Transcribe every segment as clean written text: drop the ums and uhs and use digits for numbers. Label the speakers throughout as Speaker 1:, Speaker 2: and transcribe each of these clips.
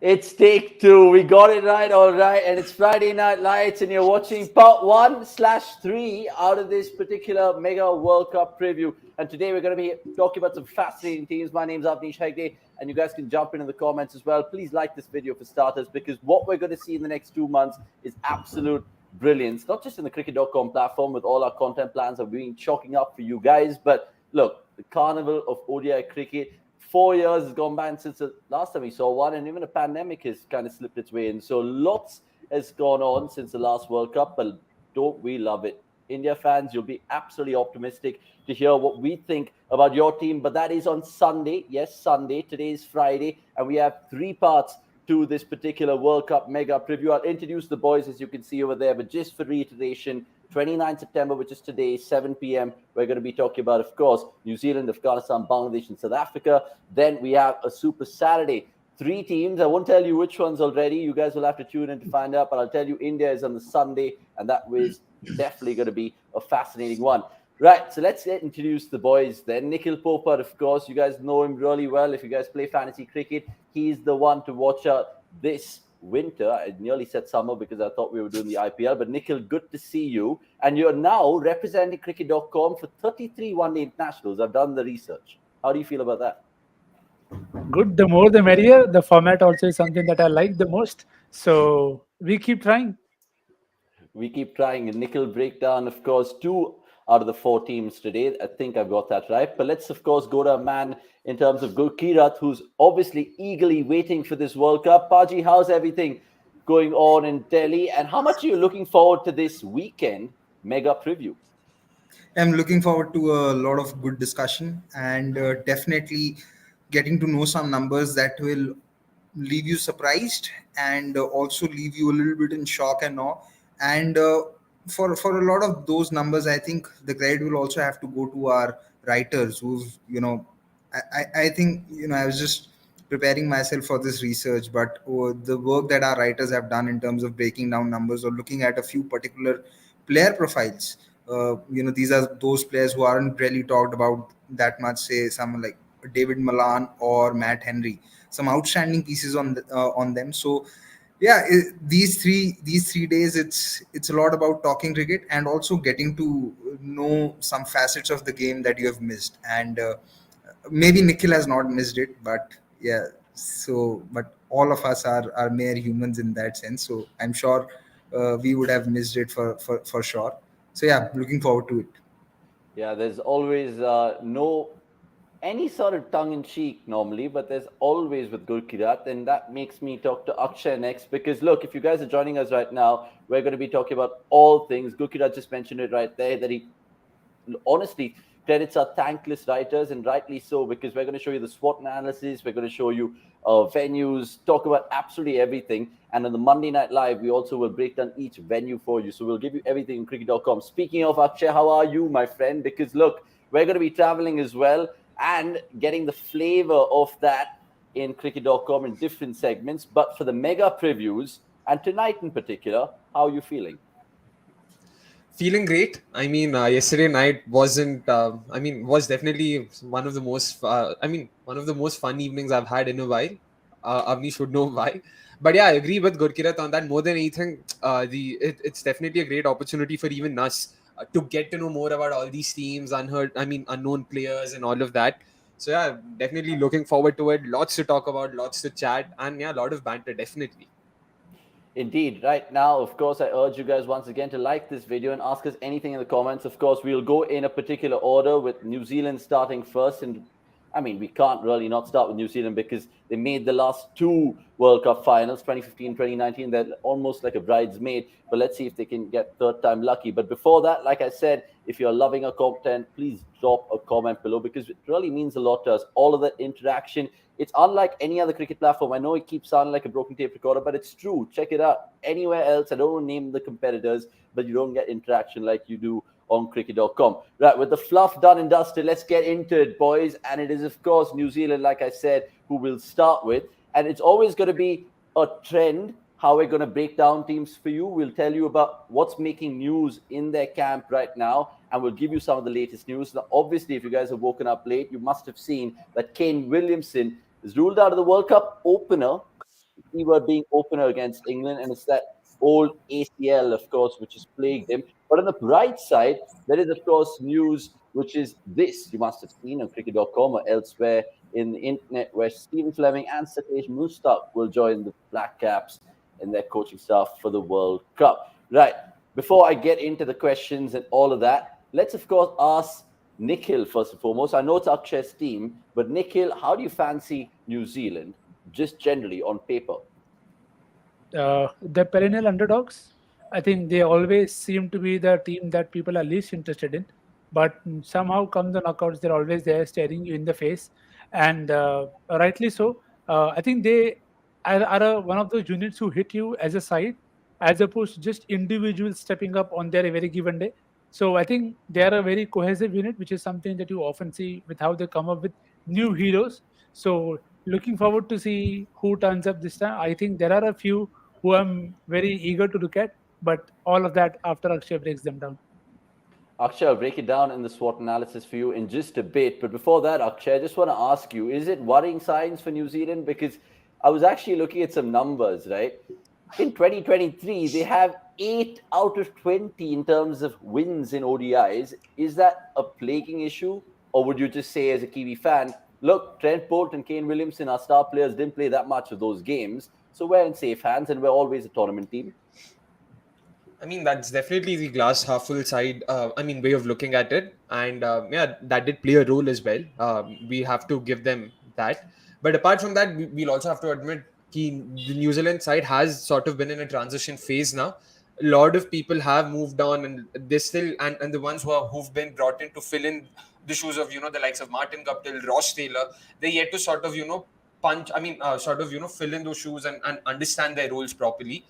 Speaker 1: It's take two. We got it right, all right. And it's Friday Night Lights, and you're watching part 1/3 out of this particular Mega World Cup preview. And today we're going to be talking about some fascinating teams. My name's Avnish Hegde, and you guys can jump in the comments as well. Please like this video for starters, because what we're going to see in the next 2 months is absolute brilliance, not just in the cricket.com platform with all our content plans that we've been chalking up for you guys, but look, the carnival of ODI cricket. 4 years has gone by since the last time we saw one, and even a pandemic has kind of slipped its way in. So lots has gone on since the last World Cup, but don't we love it? India fans, you'll be absolutely optimistic to hear what we think about your team. But that is on Sunday. Yes, Sunday. Today is Friday, and we have 3 parts to this particular World Cup mega preview. I'll introduce the boys, as you can see over there, but just for reiteration, 29 September, which is today, 7 p.m. We're going to be talking about, of course, New Zealand, Afghanistan, Bangladesh, and South Africa. Then we have a Super Saturday. 3 teams. I won't tell you which ones already. You guys will have to tune in to find out. But I'll tell you, India is on the Sunday, and that is definitely going to be a fascinating one. Right, so let's introduce the boys then. Nikhil Popar, of course, you guys know him really well. If you guys play fantasy cricket, he's the one to watch out this winter. I nearly said summer because I thought we were doing the IPL. But Nikhil, good to see you. And you're now representing cricket.com for 33 one-day internationals. I've done the research. How do you feel about that?
Speaker 2: Good. The more the merrier. The format also is something that I like the most. So we keep trying.
Speaker 1: We keep trying. And Nikhil breakdown, of course, 2 out of the 4 teams today. I think I've got that right. But let's, of course, go to a man in terms of Gurkirat, who's obviously eagerly waiting for this World Cup. Paji, how's everything going on in Delhi? And how much are you looking forward to this weekend mega preview?
Speaker 3: I'm looking forward to a lot of good discussion and definitely getting to know some numbers that will leave you surprised and also leave you a little bit in shock and awe. And for a lot of those numbers, I think the credit will also have to go to our writers who've, I think, I was just preparing myself for this research, but the work that our writers have done in terms of breaking down numbers or looking at a few particular player profiles. These are those players who aren't really talked about that much. Say someone like David Malan or Matt Henry, some outstanding pieces on them. So yeah, these three days, it's a lot about talking cricket and also getting to know some facets of the game that you have missed. And maybe Nikhil has not missed it, but yeah. So, but all of us are mere humans in that sense. So I'm sure we would have missed it for sure. So yeah, looking forward to it.
Speaker 1: Yeah, there's always no any sort of tongue-in-cheek normally, but there's always with Gurkirat, and that makes me talk to Akshay next, because look, if you guys are joining us right now, we're going to be talking about all things. Gurkirat just mentioned it right there, that he honestly credits our thankless writers, and rightly so, because we're going to show you the SWOT analysis, we're going to show you venues, talk about absolutely everything. And on the Monday Night Live, we also will break down each venue for you. So we'll give you everything in cricket.com. Speaking of, Akshay, how are you, my friend? Because look, we're going to be traveling as well and getting the flavor of that in cricket.com in different segments. But for the mega previews, and tonight in particular, how are you feeling?
Speaker 4: Feeling great. I mean, yesterday night wasn't. Was definitely one of the most. One of the most fun evenings I've had in a while. Avni should know why. But yeah, I agree with Gurkirat on that. More than anything, it's definitely a great opportunity for even us to get to know more about all these teams, unknown players, and all of that. So yeah, definitely looking forward to it. Lots to talk about, lots to chat, and yeah, a lot of banter, definitely.
Speaker 1: Indeed. Right now, of course, I urge you guys once again to like this video and ask us anything in the comments. Of course, we'll go in a particular order with New Zealand starting first. And I mean, we can't really not start with New Zealand because they made the last 2 World Cup finals, 2015, 2019. They're almost like a bridesmaid. But let's see if they can get third time lucky. But before that, like I said, if you're loving our content, please drop a comment below, because it really means a lot to us. All of that interaction. It's unlike any other cricket platform. I know it keeps sounding like a broken tape recorder, but it's true. Check it out. Anywhere else, I don't want to name the competitors, but you don't get interaction like you do on cricket.com. Right, with the fluff done and dusted, let's get into it, boys. And it is, of course, New Zealand, like I said, who we'll start with. And it's always going to be a trend how we're going to break down teams for you. We'll tell you about what's making news in their camp right now, and we'll give you some of the latest news. Now, obviously, if you guys have woken up late, you must have seen that Kane Williamson is ruled out of the World Cup opener keyword being opener against England, and it's that old ACL, of course, which has plagued him. But on the bright side, there is, of course, news, which is this you must have seen on cricket.com or elsewhere in the internet, where Stephen Fleming and Satish Mushtaq will join the Black Caps in their coaching staff for the World Cup. Right. Before I get into the questions and all of that, let's, of course, ask Nikhil first and foremost. I know it's Akshay's team, but Nikhil, how do you fancy New Zealand, just generally on paper?
Speaker 2: The perennial underdogs. I think they always seem to be the team that people are least interested in, but somehow come the knockouts, they're always there staring you in the face, and rightly so. I think they are one of those units who hit you as a side, as opposed to just individuals stepping up on their very given day. So I think they are a very cohesive unit, which is something that you often see with how they come up with new heroes. So looking forward to see who turns up this time. I think there are a few who I'm very eager to look at, but all of that after Akshay breaks them down.
Speaker 1: Akshay, I'll break it down in the SWOT analysis for you in just a bit. But before that, Akshay, I just want to ask you, is it worrying signs for New Zealand? Because I was actually looking at some numbers, right? In 2023, they have 8 out of 20 in terms of wins in ODIs. Is that a plaguing issue? Or would you just say, as a Kiwi fan, look, Trent Bolt and Kane Williamson, our star players, didn't play that much of those games. So we're in safe hands and we're always a tournament team.
Speaker 4: I mean, that's definitely the glass half full side. Way of looking at it, and that did play a role as well. We have to give them that. But apart from that, we'll also have to admit the New Zealand side has sort of been in a transition phase now. A lot of people have moved on, and they still and the ones who've been brought in to fill in the shoes of the likes of Martin Guptill, Ross Taylor, they're yet to sort of punch. Fill in those shoes and understand their roles properly.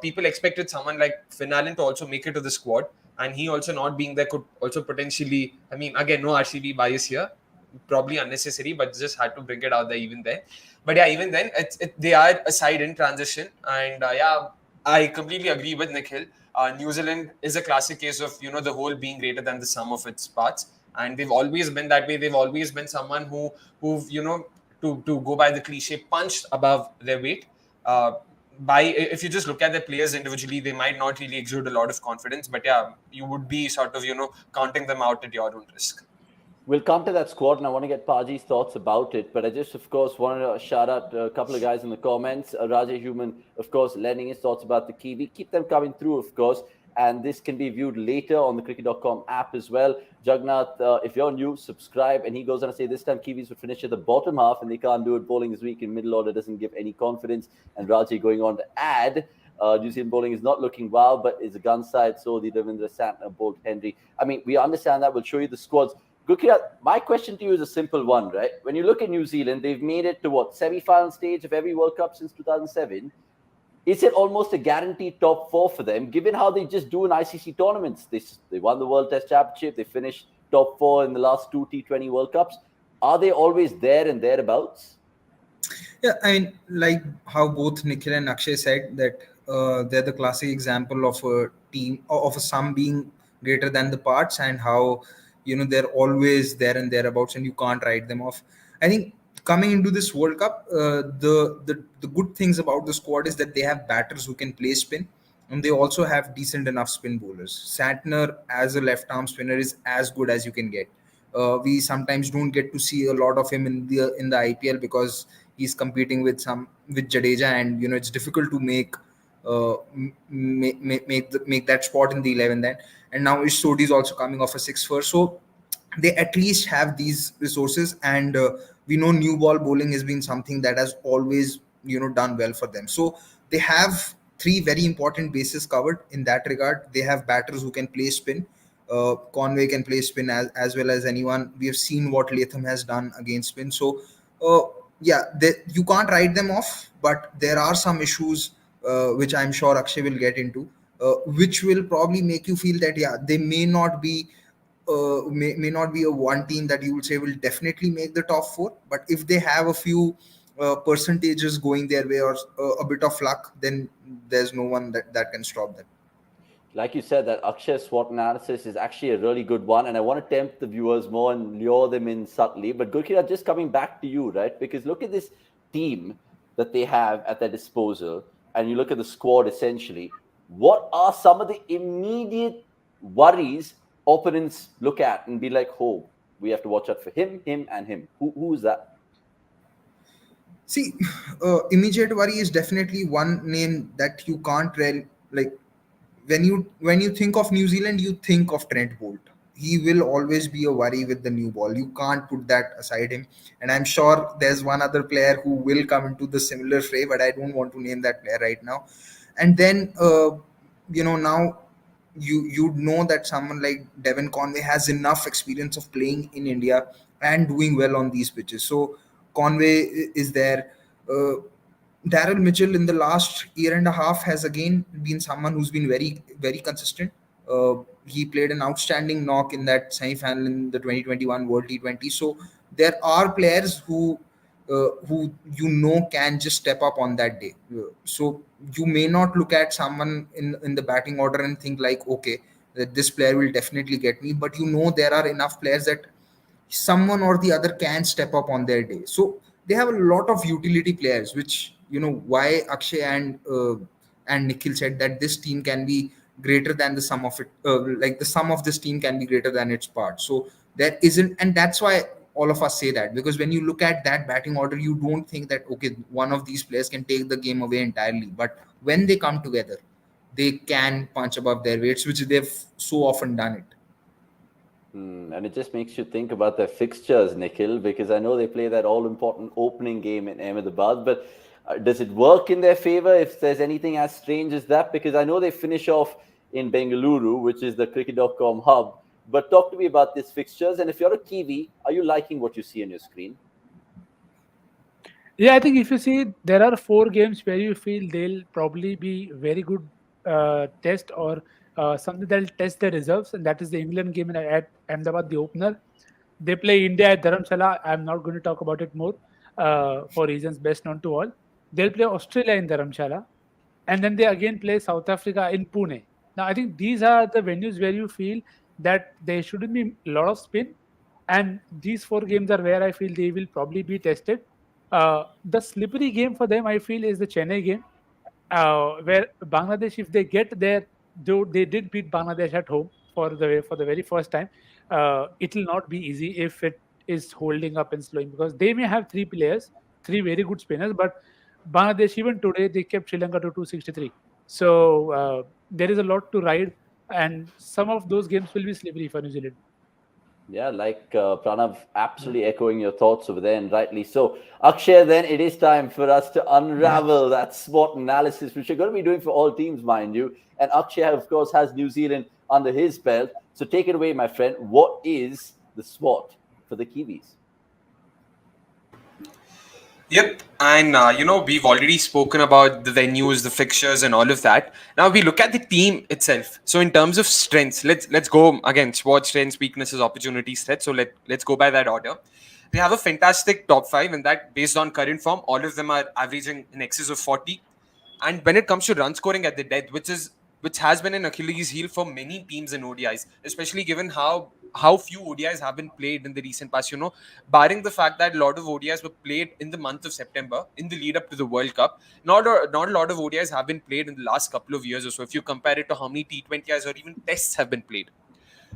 Speaker 4: People expected someone like Finn Allen to also make it to the squad, and he also not being there could also potentially. I mean, again, no RCB bias here, probably unnecessary, but just had to bring it out there even then. But yeah, even then, they are a side in transition, and I completely agree with Nikhil. New Zealand is a classic case of the whole being greater than the sum of its parts, and they've always been that way. They've always been someone who've to go by the cliche, punched above their weight. If you just look at the players individually, they might not really exude a lot of confidence, but yeah, you would be sort of counting them out at your own risk.
Speaker 1: We'll come to that squad, and I want to get Paji's thoughts about it. But I just, of course, wanted to shout out a couple of guys in the comments. Rajay Human, of course, lending his thoughts about the Kiwi. Keep them coming through, of course. And this can be viewed later on the cricket.com app as well. Jagnath, if you're new, subscribe. And he goes on to say this time Kiwis would finish at the bottom half, and they can't do it. Bowling this week in middle order doesn't give any confidence. And Rajay going on to add, New Zealand bowling is not looking well, but it's a gun side. So the Ravindra Santner, Bolt, Henry. I mean, we understand that. We'll show you the squads. Gurkirat, my question to you is a simple one, right? When you look at New Zealand, they've made it to what, semi-final stage of every World Cup since 2007. Is it almost a guaranteed top 4 for them, given how they just do in ICC tournaments? They won the World Test Championship. They finished top 4 in the last 2 T20 World Cups. Are they always there and thereabouts?
Speaker 3: Yeah, I mean, like how both Nikhil and Akshay said that they're the classic example of a team, of a sum being greater than the parts, and how they're always there and thereabouts, and you can't write them off. I think coming into this World Cup, the good things about the squad is that they have batters who can play spin, and they also have decent enough spin bowlers. Santner as a left arm spinner is as good as you can get. We sometimes don't get to see a lot of him in the IPL because he's competing with Jadeja, and it's difficult to make that spot in the 11 then. And now Ish Sodhi is also coming off a 6 so they at least have these resources, and we know new ball bowling has been something that has always done well for them. So they have 3 very important bases covered in that regard. They have batters who can play spin. Conway can play spin as well as anyone. We have seen what Latham has done against spin. So you can't write them off, but there are some issues which I'm sure Akshay will get into, which will probably make you feel that they may not be may not be a one team that you would say will definitely make the top 4, but if they have a few percentages going their way, or a bit of luck, then there's no one that can stop them.
Speaker 1: Like you said, that Akshay SWOT analysis is actually a really good one, and I want to tempt the viewers more and lure them in subtly. But Gurkirat, just coming back to you, right? Because look at this team. that they have at their disposal, and you look at the squad essentially, what are some of the immediate worries opponents look at and be like, oh, we have to watch out for him, and him? Who's that?
Speaker 3: See, immediate worry is definitely one name that you can't like. When you think of New Zealand, you think of Trent Bolt. He will always be a worry with the new ball. You can't put that aside him. And I'm sure there's one other player who will come into the similar fray, but I don't want to name that player right now. And then, now you know that someone like Devon Conway has enough experience of playing in India and doing well on these pitches. So Conway is there. Uh, Daryl Mitchell in the last year and a half has again been someone who's been very, very consistent. He played an outstanding knock in that semi-final in the 2021 World T20. So there are players who can just step up on that day. So you may not look at someone in the batting order and think like, okay, that this player will definitely get me, but there are enough players that someone or the other can step up on their day. So they have a lot of utility players, which why Akshay and Nikhil said that this team can be greater than the sum of it. Like the sum of this team can be greater than its parts. So there isn't, and that's why all of us say that, because when you look at that batting order, you don't think that okay, one of these players can take the game away entirely. But when they come together, they can punch above their weights, which they've so often done it.
Speaker 1: And it just makes you think about their fixtures, Nikhil, because I know they play that all-important opening game in Ahmedabad, but does it work in their favor if there's anything as strange as that? Because I know they finish off in Bengaluru, which is the cricket.com hub. But talk to me about these fixtures. And if you're a Kiwi, are you liking what you see on your screen?
Speaker 2: Yeah, I think if you see, there are 4 games where you feel they'll probably be very good test, or something that'll test their reserves, and that is the England game at Ahmedabad, the opener. They play India at Dharamshala. I'm not going to talk about it more for reasons best known to all. They'll play Australia in Dharamshala, and then they again play South Africa in Pune. Now, I think these are the venues where you feel that there shouldn't be a lot of spin, and these 4 games are where I feel they will probably be tested. The slippery game for them, I feel, is the Chennai game, where Bangladesh, if they get there, though they did beat Bangladesh at home for the very first time, it will not be easy if it is holding up and slowing, because they may have 3 players, 3 very good spinners, but Bangladesh even today they kept Sri Lanka to 263. So there is a lot to ride, and some of those games will be slippery for New Zealand.
Speaker 1: Yeah, like Pranav, absolutely echoing your thoughts over there, and rightly so. Akshay, then it is time for us to unravel that SWOT analysis, which we're going to be doing for all teams, mind you. And Akshay, of course, has New Zealand under his belt. So take it away, my friend. What is the SWOT for the Kiwis?
Speaker 4: Yep, and we've already spoken about the venues, the fixtures, and all of that. Now we look at the team itself. So in terms of strengths, let's go again. SWOT, strengths, weaknesses, opportunities, threats. So let's go by that order. They have a fantastic top 5, and that based on current form, all of them are averaging in excess of 40. And when it comes to run scoring at the death, which has been an Achilles heel for many teams in ODIs, especially given how few ODIs have been played in the recent past. Barring the fact that a lot of ODIs were played in the month of September in the lead up to the World Cup, not a lot of ODIs have been played in the last couple of years or so. If you compare it to how many T20Is or even tests have been played.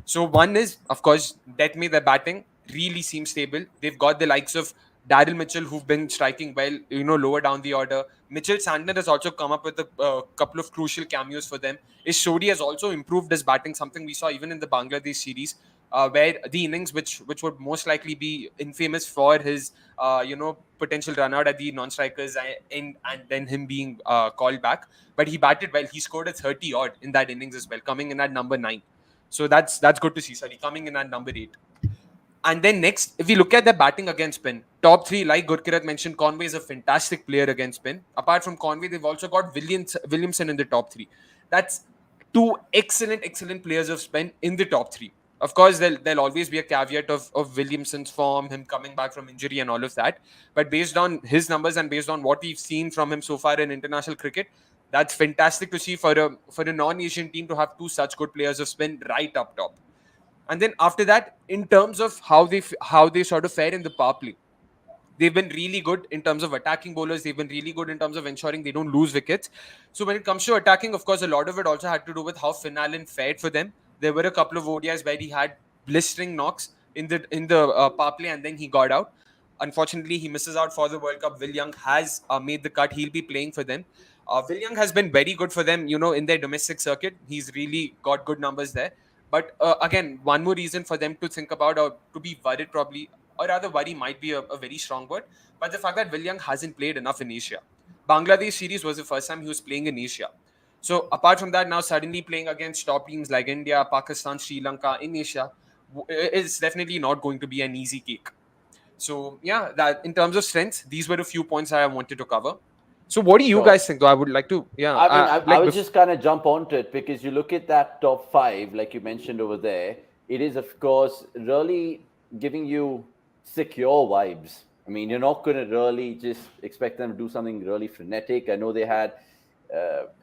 Speaker 4: So one is, of course, Deathme, their batting really seems stable. They've got the likes of Daryl Mitchell, who've been striking well, lower down the order. Mitchell Santner has also come up with a couple of crucial cameos for them. His Shodi has also improved his batting, something we saw even in the Bangladesh series, where the innings, which would most likely be infamous for his, potential run out at the non-strikers and then him being called back. But he batted well. He scored a 30 odd in that innings as well, coming in at number 9. So that's good to see. Sorry, coming in at number 8. And then next, if we look at the batting against spin, top 3, like Gurkirat mentioned, Conway is a fantastic player against spin. Apart from Conway, they've also got Williamson in the top 3. That's 2 excellent players of spin in the top 3. Of course, there'll always be a caveat of Williamson's form, him coming back from injury and all of that. But based on his numbers and based on what we've seen from him so far in international cricket, that's fantastic to see for a non-Asian team to have 2 such good players of spin right up top. And then after that, in terms of how they sort of fare in the power play, They've been really good in terms of attacking bowlers. They've been really good in terms of ensuring they don't lose wickets. So when it comes to attacking, of course, a lot of it also had to do with how Finn Allen fared for them. There were a couple of ODIs where he had blistering knocks in the power play, and then he got out. Unfortunately, he misses out for the World Cup. Will Young has made the cut. He'll be playing for them. Will Young has been very good for them, in their domestic circuit. He's really got good numbers there. But again, one more reason for them to think about or to be worried, probably, or rather, worry might be a very strong word. But the fact that Will Young hasn't played enough in Asia. Bangladesh series was the first time he was playing in Asia. So apart from that, now suddenly playing against top teams like India, Pakistan, Sri Lanka in Asia is definitely not going to be an easy cake. So yeah, that in terms of strengths, these were a few points I wanted to cover. So what do you
Speaker 1: Sure.
Speaker 4: guys think? Though I would like to,
Speaker 1: I mean, I would just kind of jump onto it because you look at that top five, like you mentioned over there, it is, of course, really giving you secure vibes. I mean, you're not going to really just expect them to do something really frenetic. I know they had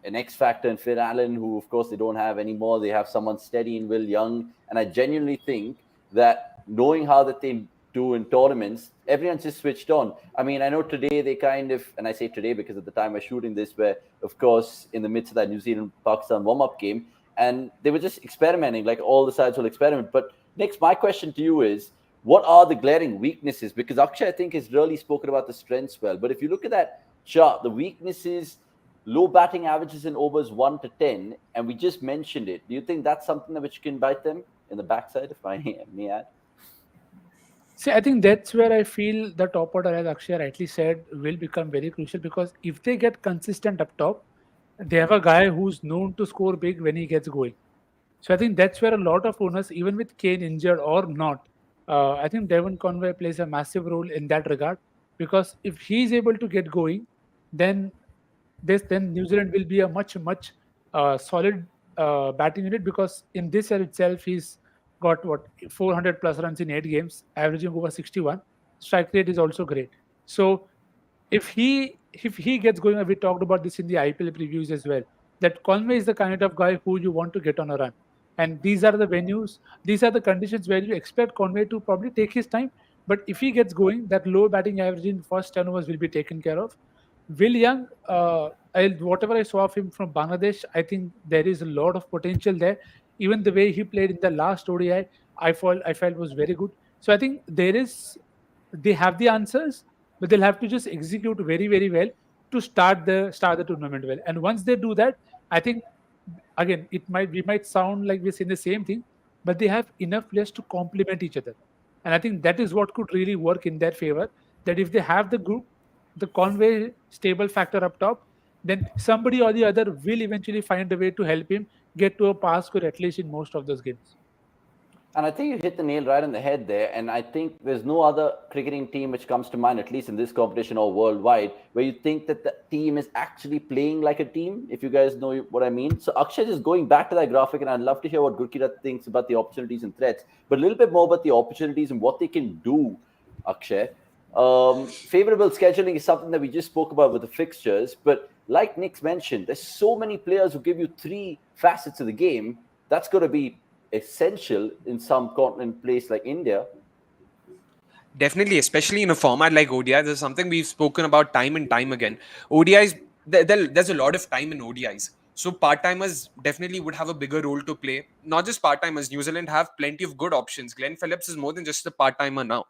Speaker 1: an X factor in Finn Allen, who, of course, they don't have anymore. They have someone steady in Will Young. And I genuinely think that knowing how that they do in tournaments, everyone's just switched on. I mean, I know today they kind of, and I say today because at the time we're shooting this, we're, of course, in the midst of that New Zealand-Pakistan warm-up game, and they were just experimenting, like all the sides will experiment. But next, my question to you is, what are the glaring weaknesses? Because Akshay, I think, has really spoken about the strengths well. But if you look at that chart, the weaknesses, low batting averages in overs 1 to 10, and we just mentioned it. Do you think that's something that which can bite them in the backside, if I may add?
Speaker 2: See, I think that's where I feel the top order, as Akshay rightly said, will become very crucial, because if they get consistent up top, they have a guy who's known to score big when he gets going. So I think that's where a lot of owners, even with Kane injured or not, I think Devon Conway plays a massive role in that regard, because if he's able to get going, then then New Zealand will be a much solid batting unit, because in this year itself he's got what 400 plus runs in 8 games, averaging over 61. Strike rate is also great. So if he gets going, we talked about this in the IPL previews as well, that Conway is the kind of guy who you want to get on a run. And these are the venues, these are the conditions where you expect Conway to probably take his time. But if he gets going, that low batting average in first 10 overs will be taken care of. Will Young, whatever I saw of him from Bangladesh, I think there is a lot of potential there. Even the way he played in the last ODI, I felt was very good. So I think they have the answers, but they'll have to just execute very well to start the tournament well. And once they do that, I think, again, we might sound like we're saying the same thing, but they have enough players to complement each other. And I think that is what could really work in their favor. That if they have the group, the Conway stable factor up top, then somebody or the other will eventually find a way to help him get to a pass score at least in most of those games.
Speaker 1: And I think you hit the nail right on the head there. And I think there's no other cricketing team which comes to mind, at least in this competition or worldwide, where you think that the team is actually playing like a team, if you guys know what I mean. So Akshay, just going back to that graphic, and I'd love to hear what Gurkira thinks about the opportunities and threats, but a little bit more about the opportunities and what they can do, Akshay. Favorable scheduling is something that we just spoke about with the fixtures, but like Nick's mentioned, there's so many players who give you 3 facets of the game. That's going to be essential in some continent place like India.
Speaker 4: Definitely, especially in a format like ODI, there's something we've spoken about time and time again. ODIs, there's a lot of time in ODIs. So part-timers definitely would have a bigger role to play. Not just part-timers, New Zealand have plenty of good options. Glenn Phillips is more than just a part-timer now.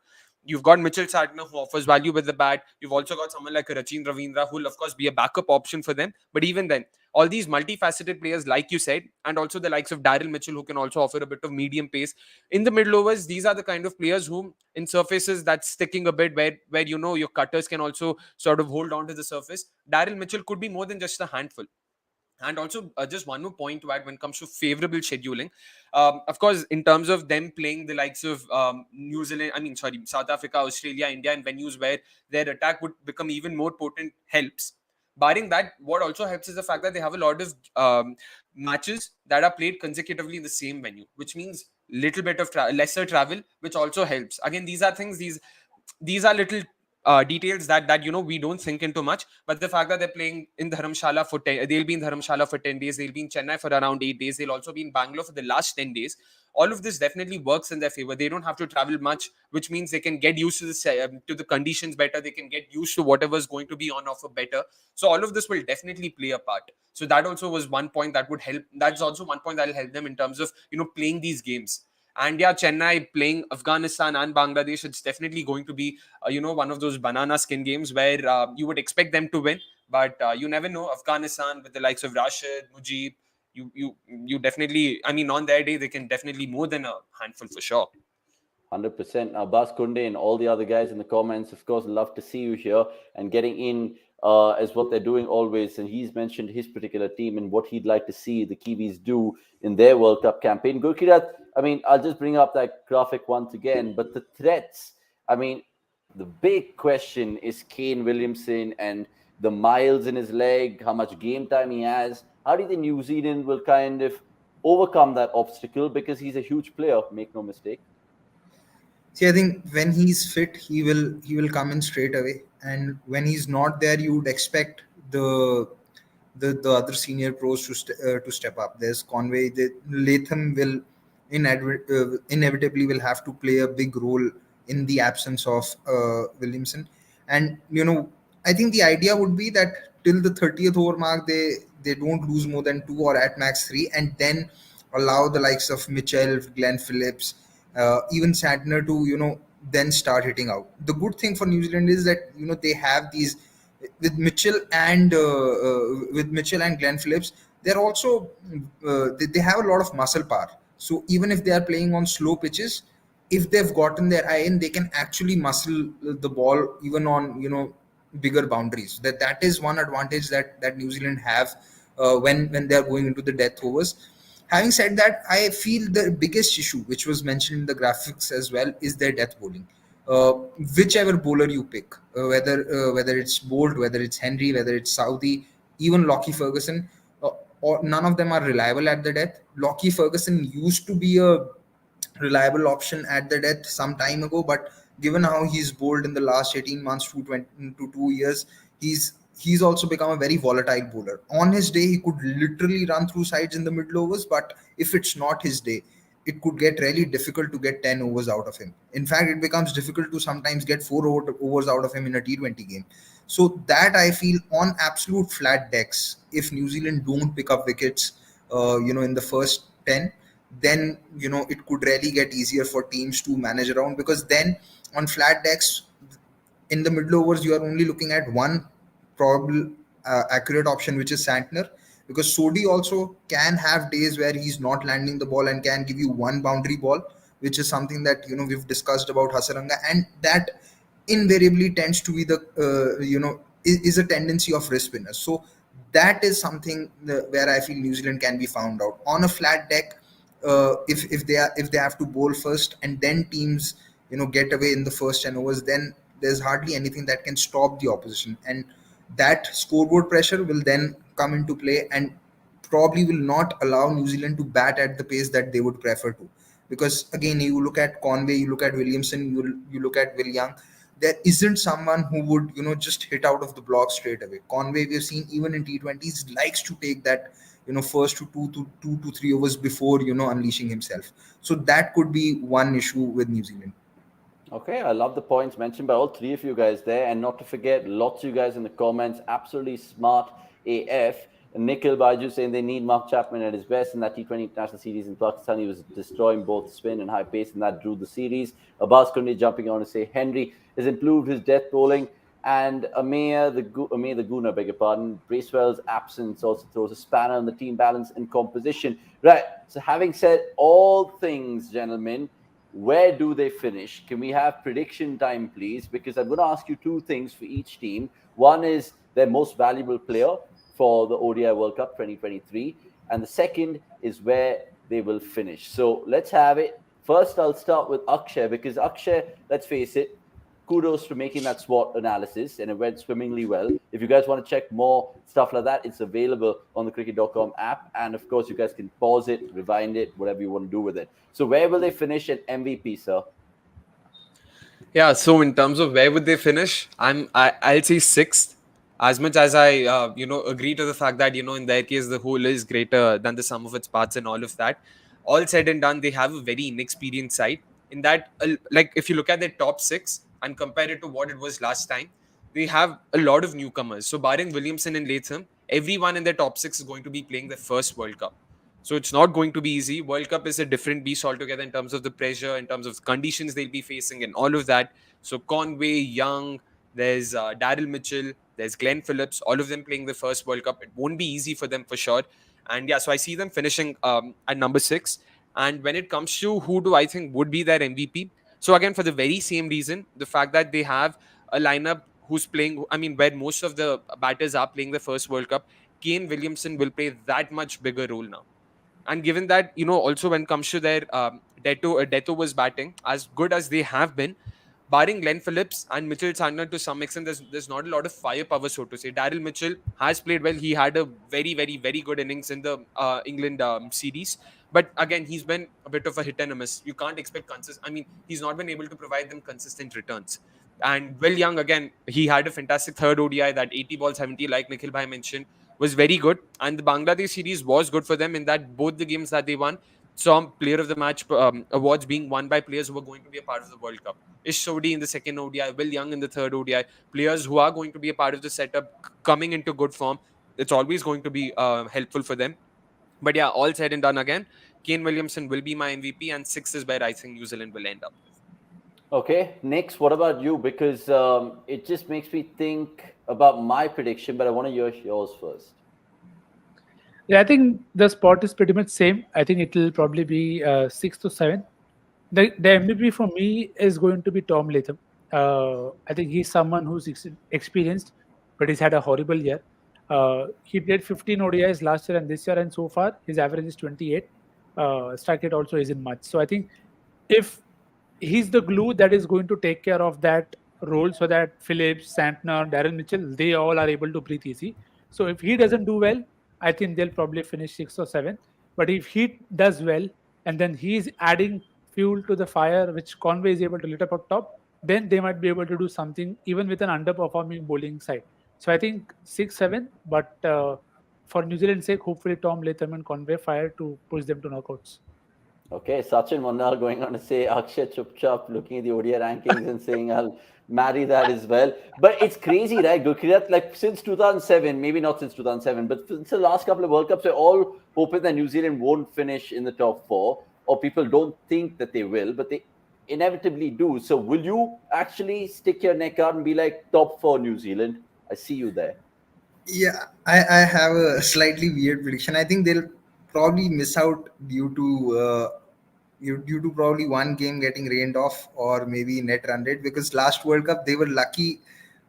Speaker 4: You've got Mitchell Sadner, who offers value with the bat. You've also got someone like Rachin Ravindra, who will, of course, be a backup option for them. But even then, all these multifaceted players, like you said, and also the likes of Daryl Mitchell, who can also offer a bit of medium pace. In the middle overs, these are the kind of players who, in surfaces that's sticking a bit, where your cutters can also sort of hold on to the surface, Daryl Mitchell could be more than just a handful. And also, just one more point to add when it comes to favorable scheduling. Of course, in terms of them playing the likes of South Africa, Australia, India, and venues where their attack would become even more potent helps. Barring that, what also helps is the fact that they have a lot of matches that are played consecutively in the same venue, which means little bit of lesser travel, which also helps. Again, these are things, these are little details that we don't think into much, but the fact that they're playing in Dharamshala they'll be in Dharamshala for 10 days, they'll be in Chennai for around 8 days, they'll also be in Bangalore for the last 10 days. all of this definitely works in their favor. They don't have to travel much, which means they can get used to the conditions better. They can get used to whatever's going to be on offer better. So all of this will definitely play a part. So that also was one point that would help. That's also one point that will help them in terms of playing these games. And yeah, Chennai playing Afghanistan and Bangladesh, it's definitely going to be one of those banana skin games where you would expect them to win, but you never know. Afghanistan with the likes of Rashid, Mujib, you definitely, I mean, on their day they can definitely more than a handful for sure.
Speaker 1: 100%. Now, Bas Kunde and all the other guys in the comments, of course, love to see you here and getting in as what they're doing always. And he's mentioned his particular team and what he'd like to see the Kiwis do in their World Cup campaign. Gurkirat, I mean, I'll just bring up that graphic once again, but the threats, I mean, the big question is Kane Williamson and the miles in his leg, how much game time he has. How do you think New Zealand will kind of overcome that obstacle? Because he's a huge player, make no mistake.
Speaker 3: See, I think when he's fit, he will come in straight away, and when he's not there, you would expect the other senior pros to step up. There's Conway, Latham will inevitably will have to play a big role in the absence of Williamson, and I think the idea would be that till the 30th over mark they don't lose more than two or at max three, and then allow the likes of Mitchell, Glenn Phillips, even Santner to then start hitting out. The good thing for New Zealand is that they have these with Mitchell and Glenn Phillips. They're also they have a lot of muscle power. So even if they are playing on slow pitches, if they've gotten their eye in, they can actually muscle the ball even on bigger boundaries. That is one advantage that New Zealand have when they are going into the death overs. Having said that, I feel the biggest issue, which was mentioned in the graphics as well, is their death bowling. Uh, Whichever bowler you pick, whether it's Bolt, whether it's Henry, whether it's Saudi, even Lockie Ferguson, or none of them are reliable at the death. Lockie Ferguson used to be a reliable option at the death some time ago, but given how he's bowled in the last 18 months to 20 to 2 years, he's also become a very volatile bowler. On his day, he could literally run through sides in the middle overs, but if it's not his day, it could get really difficult to get 10 overs out of him. In fact, it becomes difficult to sometimes get overs out of him in a T20 game. So that I feel on absolute flat decks, if New Zealand don't pick up wickets, in the first 10, then it could really get easier for teams to manage around, because then on flat decks in the middle overs you are only looking at one probable accurate option, which is Santner, because Sodi also can have days where he's not landing the ball and can give you one boundary ball, which is something that we've discussed about Hasaranga, and that invariably tends to be the is a tendency of wrist spinners. So that is something where I feel New Zealand can be found out on a flat deck. If they have to bowl first and then teams get away in the first 10 overs, then there's hardly anything that can stop the opposition, and that scoreboard pressure will then come into play and probably will not allow New Zealand to bat at the pace that they would prefer to. Because again, you look at Conway, you look at Williamson, you look at Will Young, there isn't someone who would just hit out of the block straight away. Conway, we've seen even in T20s, likes to take that first to two to three overs before unleashing himself. So that could be one issue with New Zealand.
Speaker 1: Okay, I love the points mentioned by all three of you guys there. And not to forget, lots of you guys in the comments, absolutely smart AF. Nikhil Baju saying they need Mark Chapman at his best in that T20 International Series in Pakistan. He was destroying both spin and high pace, and that drew the series. Abbas Kundi jumping on to say Henry has improved his death bowling. And Amir the Guna, beg your pardon, Bracewell's absence also throws a spanner in the team balance and composition. Right, so having said all things, gentlemen, where do they finish? Can we have prediction time, please? Because I'm going to ask you two things for each team. One is their most valuable player for the ODI World Cup 2023. And the second is where they will finish. So let's have it. First, I'll start with Akshay, because Akshay, let's face it, kudos to making that SWOT analysis, and it went swimmingly well. If you guys want to check more stuff like that, it's available on the cricket.com app. And of course, you guys can pause it, rewind it, whatever you want to do with it. So where will they finish at MVP, sir?
Speaker 4: Yeah, so in terms of where would they finish, I'll say sixth. As much as I agree to the fact that in their case the whole is greater than the sum of its parts and all of that, all said and done, they have a very inexperienced side. In that, like if you look at their top six and compare it to what it was last time, they have a lot of newcomers. So barring Williamson and Latham, everyone in their top six is going to be playing their first World Cup. So it's not going to be easy. World Cup is a different beast altogether in terms of the pressure, in terms of conditions they'll be facing, and all of that. So Conway, Young, there's Daryl Mitchell, there's Glenn Phillips, all of them playing the first World Cup. It won't be easy for them for sure. And yeah, so I see them finishing at number 6. And when it comes to who do I think would be their MVP, so again, for the very same reason, the fact that they have a lineup who's playing, I mean, where most of the batters are playing the first World Cup, Kane Williamson will play that much bigger role now. And given that, also when it comes to their Deto was batting, as good as they have been, barring Glenn Phillips and Mitchell Santner to some extent, there's not a lot of firepower, so to say. Daryl Mitchell has played well. He had a very, very, very good innings in the England series. But again, he's been a bit of a hit and a miss. You can't expect consistent. I mean, he's not been able to provide them consistent returns. And Will Young, again, he had a fantastic third ODI, that 80 ball 70, like Nikhil Bhai mentioned, was very good. And the Bangladesh series was good for them in that both the games that they won saw player of the match awards being won by players who were going to be a part of the World Cup. Ish Sodhi in the second ODI, Will Young in the third ODI, players who are going to be a part of the setup coming into good form. It's always going to be helpful for them. But yeah, all said and done again, Kane Williamson will be my MVP, and 6 is where I think New Zealand will end up.
Speaker 1: Okay, Nix, what about you? Because it just makes me think about my prediction, but I want to hear yours first.
Speaker 2: Yeah, I think the spot is pretty much same. I think it will probably be 6 to 7. The MVP for me is going to be Tom Latham. I think he's someone who's experienced, but he's had a horrible year. He played 15 ODIs last year and this year, and so far his average is 28. Strike rate also isn't much. So I think if he's the glue that is going to take care of that role, so that Phillips, Santner, Darren Mitchell, they all are able to breathe easy. So if he doesn't do well, I think they'll probably finish 6 or 7. But if he does well, and then he's adding fuel to the fire, which Conway is able to lit up up top, then they might be able to do something even with an underperforming bowling side. So I think 6, 7. But for New Zealand's sake, hopefully Tom Latham and Conway fire to push them to knockouts.
Speaker 1: Okay, Sachin Mandal going on to say Akshay Chupchap looking at the ODI rankings and saying I'll marry that as well. But it's crazy, right, Gurkirat? Like since 2007, maybe not since 2007, but since the last couple of World Cups, we're all hoping that New Zealand won't finish in the top 4, or people don't think that they will, but they inevitably do. So will you actually stick your neck out and be like top 4 New Zealand? I see you there.
Speaker 3: Yeah, I have a slightly weird prediction. I think they'll probably miss out due to probably one game getting rained off, or maybe net run rate, because last World Cup they were lucky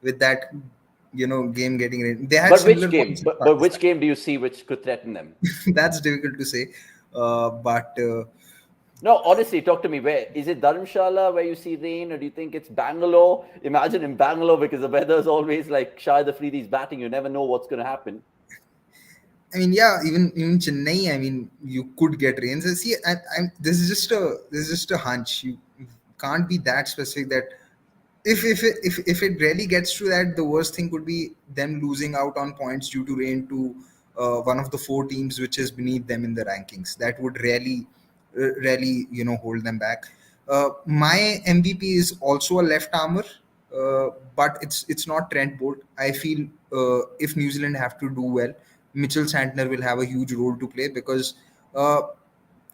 Speaker 3: with that game getting rained. They had
Speaker 1: But which
Speaker 3: similar
Speaker 1: game?
Speaker 3: points with
Speaker 1: But which
Speaker 3: Pakistan.
Speaker 1: game do you see which could threaten them?
Speaker 3: That's difficult to say, but
Speaker 1: No, honestly, talk to me. Where is it? Dharamshala where you see rain, or do you think it's Bangalore? Imagine in Bangalore, because the weather is always like Shahid Afridi's batting. You never know what's going to happen.
Speaker 3: I mean, yeah, even Chennai, I mean, you could get rains. See, this is just a hunch. You can't be that specific that if it really gets to that, the worst thing could be them losing out on points due to rain to one of the 4 teams which is beneath them in the rankings. That would really hold them back. My MVP is also a left armer, but it's not Trent Bolt. I feel if New Zealand have to do well, Mitchell Santner will have a huge role to play, because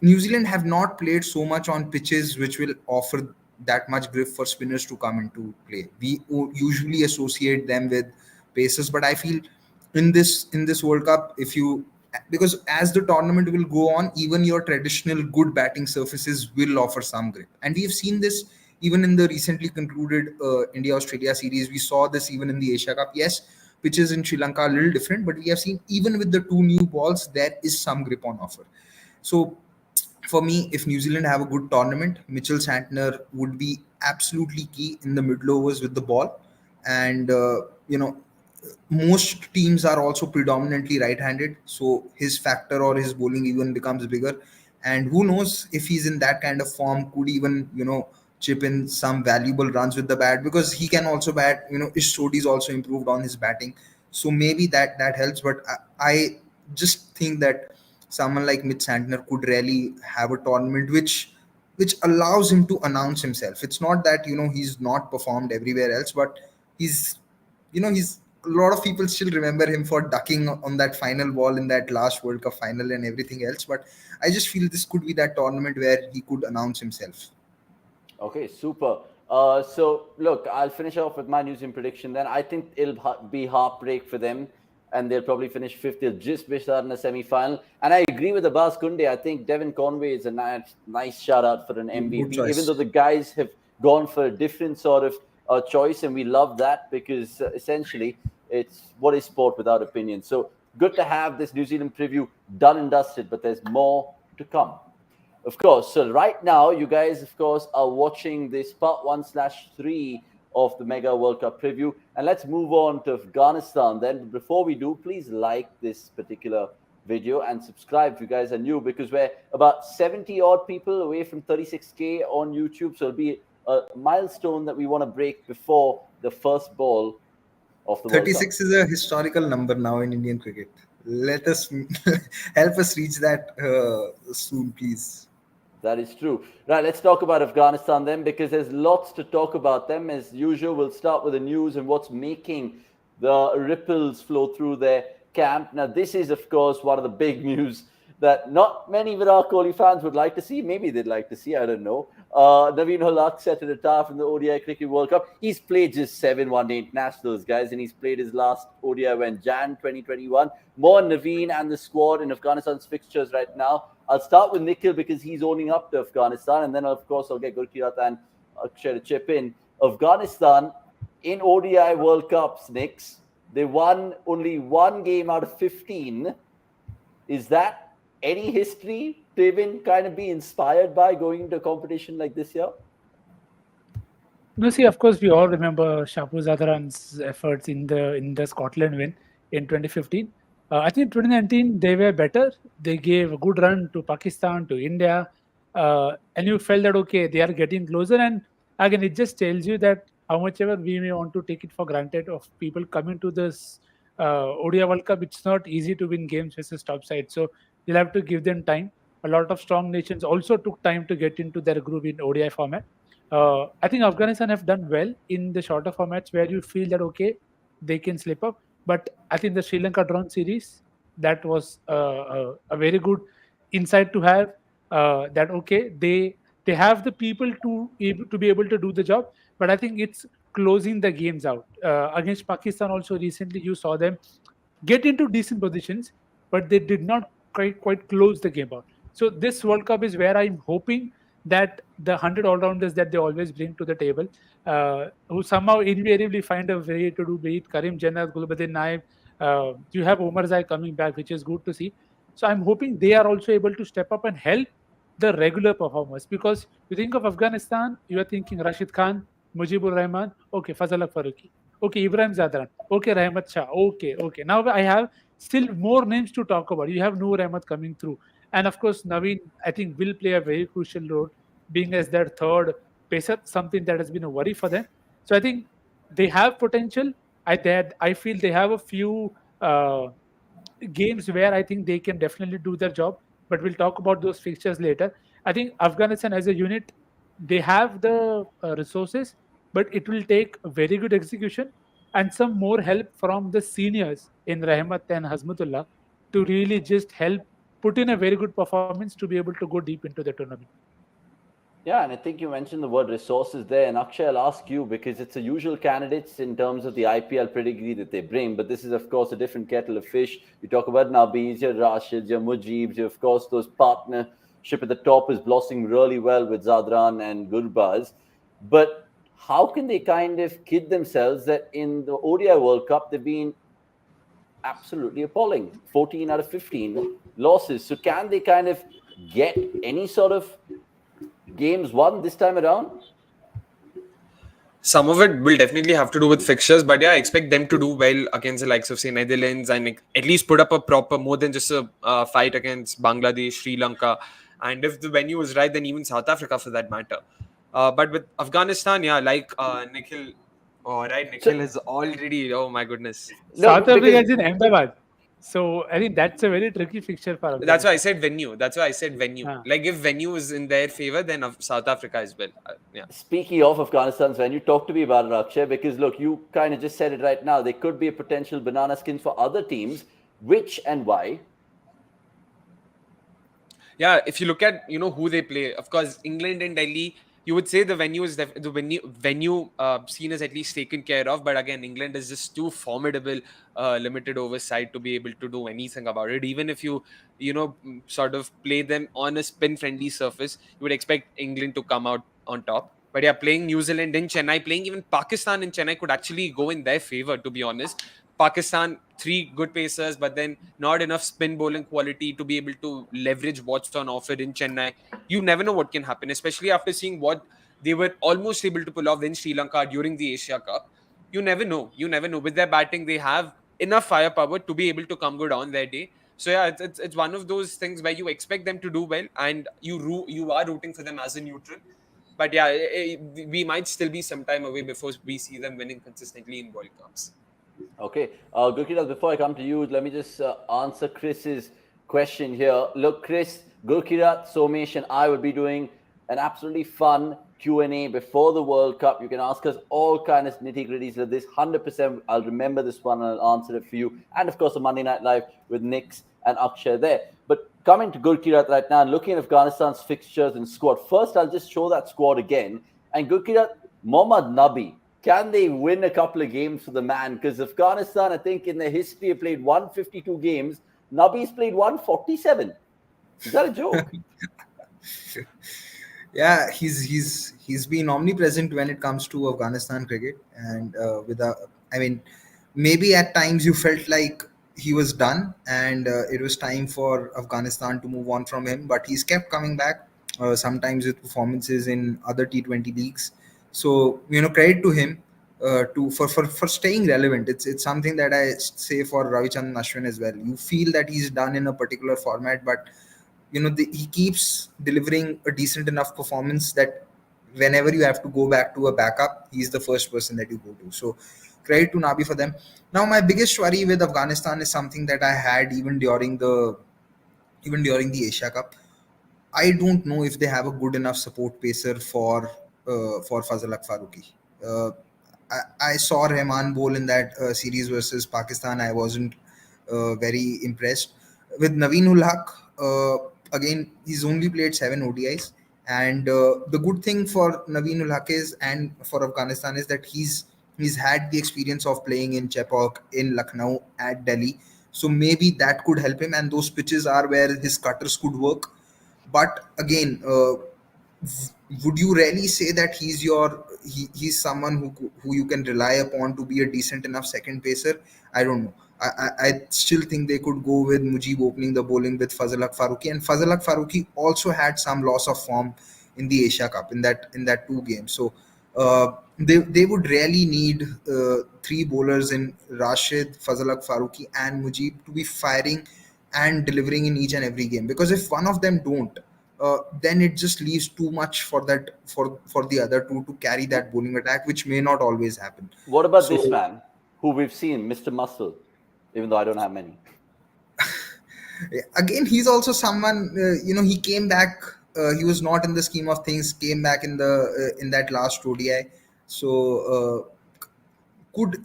Speaker 3: New Zealand have not played so much on pitches which will offer that much grip for spinners to come into play. We usually associate them with paces, but I feel in this World Cup, because as the tournament will go on, even your traditional good batting surfaces will offer some grip, and we have seen this even in the recently concluded India-Australia series. We saw this even in the Asia Cup. Yes, pitches in Sri Lanka are a little different, but we have seen even with the 2 new balls, there is some grip on offer. So for me, if New Zealand have a good tournament, Mitchell Santner would be absolutely key in the middle overs with the ball. And, most teams are also predominantly right-handed. So his factor or his bowling even becomes bigger. And who knows, if he's in that kind of form, could even, chip in some valuable runs with the bat, because he can also bat. Ish Sodhi's also improved on his batting. So maybe that helps. But I just think that someone like Mitch Santner could really have a tournament which allows him to announce himself. It's not that he's not performed everywhere else, but he's he's a lot of people still remember him for ducking on that final ball in that last World Cup final and everything else. But I just feel this could be that tournament where he could announce himself.
Speaker 1: Okay, super. So look, I'll finish off with my New Zealand prediction. Then I think it'll be heartbreak for them, and they'll probably finish fifth. They'll just miss out in the semi-final. And I agree with Abbas Kunde. I think Devin Conway is a nice shout out for an MVP,
Speaker 3: choice.
Speaker 1: even though the guys have gone for a different sort of choice, and we love that because essentially it's what is sport without opinion. So good to have this New Zealand preview done and dusted, but there's more to come. Of course. So right now, you guys, of course, are watching this part 1/3 of the Mega World Cup preview. And let's move on to Afghanistan. Then before we do, please like this particular video and subscribe if you guys are new, because we're about 70 odd people away from 36K on YouTube. So it'll be a milestone that we want to break before the first ball of the World Cup.
Speaker 3: 36 is a historical number now in Indian cricket. Let us help us reach that soon, please.
Speaker 1: That is true. Right, let's talk about Afghanistan then, because there's lots to talk about them. As usual, we'll start with the news and what's making the ripples flow through their camp. Now, this is, of course, one of the big news that not many Virat Kohli fans would like to see. Maybe they'd like to see, I don't know. Naveen Hulak set to retire from the ODI Cricket World Cup. He's played just 7 one-day internationals, guys, and he's played his last ODI when Jan 2021. More Naveen and the squad in Afghanistan's fixtures right now. I'll start with Nikhil because he's owning up to Afghanistan, and then, of course, I'll get Gurkirat and Akshay to chip in. Afghanistan in ODI World Cups, Nicks, they won only 1 game out of 15. Is that any history to even kind of be inspired by going into a competition like this year?
Speaker 2: No, see, of course, we all remember Shahpur Zadran's efforts in the Scotland win in 2015. I think 2019 they were better. They gave a good run to Pakistan, to India, and you felt that okay, they are getting closer. And again, it just tells you that how much ever we may want to take it for granted of people coming to this ODI World Cup, it's not easy to win games versus top side. So you'll have to give them time. A lot of strong nations also took time to get into their group in ODI format. I think Afghanistan have done well in the shorter formats where you feel that okay, they can slip up. But I think the Sri Lanka drawn series, that was a very good insight to have. That okay, they have the people to be able to do the job. But I think it's closing the games out. Against Pakistan also recently, you saw them get into decent positions, but they did not quite close the game out. So this World Cup is where I'm hoping that the 100 all-rounders that they always bring to the table, who somehow invariably find a way to do, be it Karim Jannat, Gulbuddin Naib, you have Omar Zai coming back, which is good to see. So I'm hoping they are also able to step up and help the regular performers, because you think of Afghanistan, you are thinking Rashid Khan, Mujibur Rahman, okay, Fazal Faruqi, okay, Ibrahim Zadran, okay, Rahmat Shah, okay. Now I have still more names to talk about. You have Noor Ahmed coming through. And of course, Naveen, I think, will play a very crucial role, being as their third pacer, something that has been a worry for them. So I think they have potential. I feel they have a few games where I think they can definitely do their job. But we'll talk about those fixtures later. I think Afghanistan as a unit, they have the resources, but it will take a very good execution and some more help from the seniors in Rahmat and Hazmatullah to really just help put in a very good performance to be able to go deep into the tournament.
Speaker 1: Yeah, and I think you mentioned the word resources there. And Akshay, I'll ask you, because it's the usual candidates in terms of the IPL pedigree that they bring. But this is, of course, a different kettle of fish. You talk about Nabiz, your Rashid, your Mujib, of course, those partnership at the top is blossoming really well with Zadran and Gurbaz. But how can they kind of kid themselves that in the ODI World Cup, they've been absolutely appalling? 14 out of 15 losses. So can they kind of get any sort of games won this time around?
Speaker 4: Some of it will definitely have to do with fixtures, but yeah, I expect them to do well against the likes of, say, Netherlands, and at least put up a proper, more than just a fight against Bangladesh, Sri Lanka, and if the venue is right, then even South Africa for that matter. But with Afghanistan, yeah, like Nikhil, Nikhil is already, oh my goodness.
Speaker 2: South Africa is in Ahmedabad. So I think that's a very tricky fixture for
Speaker 4: That's why I
Speaker 2: Afghanistan.
Speaker 4: said venue. That's why I said venue.
Speaker 2: Ah.
Speaker 4: Like if venue is in their favor, then South Africa as well. Yeah.
Speaker 1: Speaking of Afghanistan's venue, talk to me about it, Akshay, because look, you kind of just said it right now. There could be a potential banana skins for other teams. Which and why?
Speaker 4: Yeah, if you look at who they play, of course England and Delhi, you would say the venue is the venue scene is at least taken care of. But again, England is just too formidable, limited oversight to be able to do anything about it. Even if you sort of play them on a spin friendly surface, you would expect England to come out on top. But yeah, playing New Zealand in Chennai, playing even Pakistan in Chennai could actually go in their favor, to be honest. Pakistan, three good pacers, but then not enough spin bowling quality to be able to leverage what's on offer in Chennai. You never know what can happen, especially after seeing what they were almost able to pull off in Sri Lanka during the Asia Cup. You never know. You never know. With their batting, they have enough firepower to be able to come good on their day. So yeah, it's one of those things where you expect them to do well, and you are rooting for them as a neutral. But yeah, we might still be some time away before we see them winning consistently in World Cups.
Speaker 1: Okay. Gurkirat, before I come to you, let me just answer Chris's question here. Look, Chris, Gurkirat, Somesh, and I will be doing an absolutely fun Q&A before the World Cup. You can ask us all kinds of nitty-gritties of this. 100%, I'll remember this one and I'll answer it for you. And, of course, the Monday Night Live with Nix and Akshay there. But coming to Gurkirat right now and looking at Afghanistan's fixtures and squad, first I'll just show that squad again. And Gurkirat, Mohammad Nabi, can they win a couple of games for the man? Because Afghanistan, I think, in their history, have played 152 games. Nabi's played 147. Is that a joke?
Speaker 3: Yeah, he's been omnipresent when it comes to Afghanistan cricket, and I mean, maybe at times you felt like he was done, and it was time for Afghanistan to move on from him. But he's kept coming back, sometimes with performances in other T20 leagues. So credit to him for staying relevant. It's something that I say for Ravichandran Ashwin as well. You feel that he's done in a particular format, but he keeps delivering a decent enough performance that whenever you have to go back to a backup, he's the first person that you go to. So credit to Nabi for them. Now my biggest worry with Afghanistan is something that I had even during the Asia Cup. I don't know if they have a good enough support pacer for Fazal Faruqi. Uh, I saw Rahman bowl in that series versus Pakistan. I wasn't very impressed with Naveen ul Haq. Again, he's only played 7 ODIs, and the good thing for Naveen ul Haq is, and for Afghanistan, is that he's had the experience of playing in Chepauk, in Lucknow, at Delhi. So maybe that could help him, and those pitches are where his cutters could work. But again, would you really say that he's someone who you can rely upon to be a decent enough second pacer? I don't know. I still think they could go with Mujib opening the bowling with Fazal Haq Faruqi, and Fazal Haq Faruqi also had some loss of form in the Asia Cup in that 2 games. So they would really need 3 bowlers in Rashid, Fazal Haq Faruqi, and Mujib to be firing and delivering in each and every game. Because if one of them don't, then it just leaves too much for the other two to carry that bowling attack, which may not always happen.
Speaker 1: What about
Speaker 3: So
Speaker 1: this man who we've seen, Mr. Muscle, even though I don't have many?
Speaker 3: again, he's also someone, he came back. He was not in the scheme of things. Came back in that last ODI. So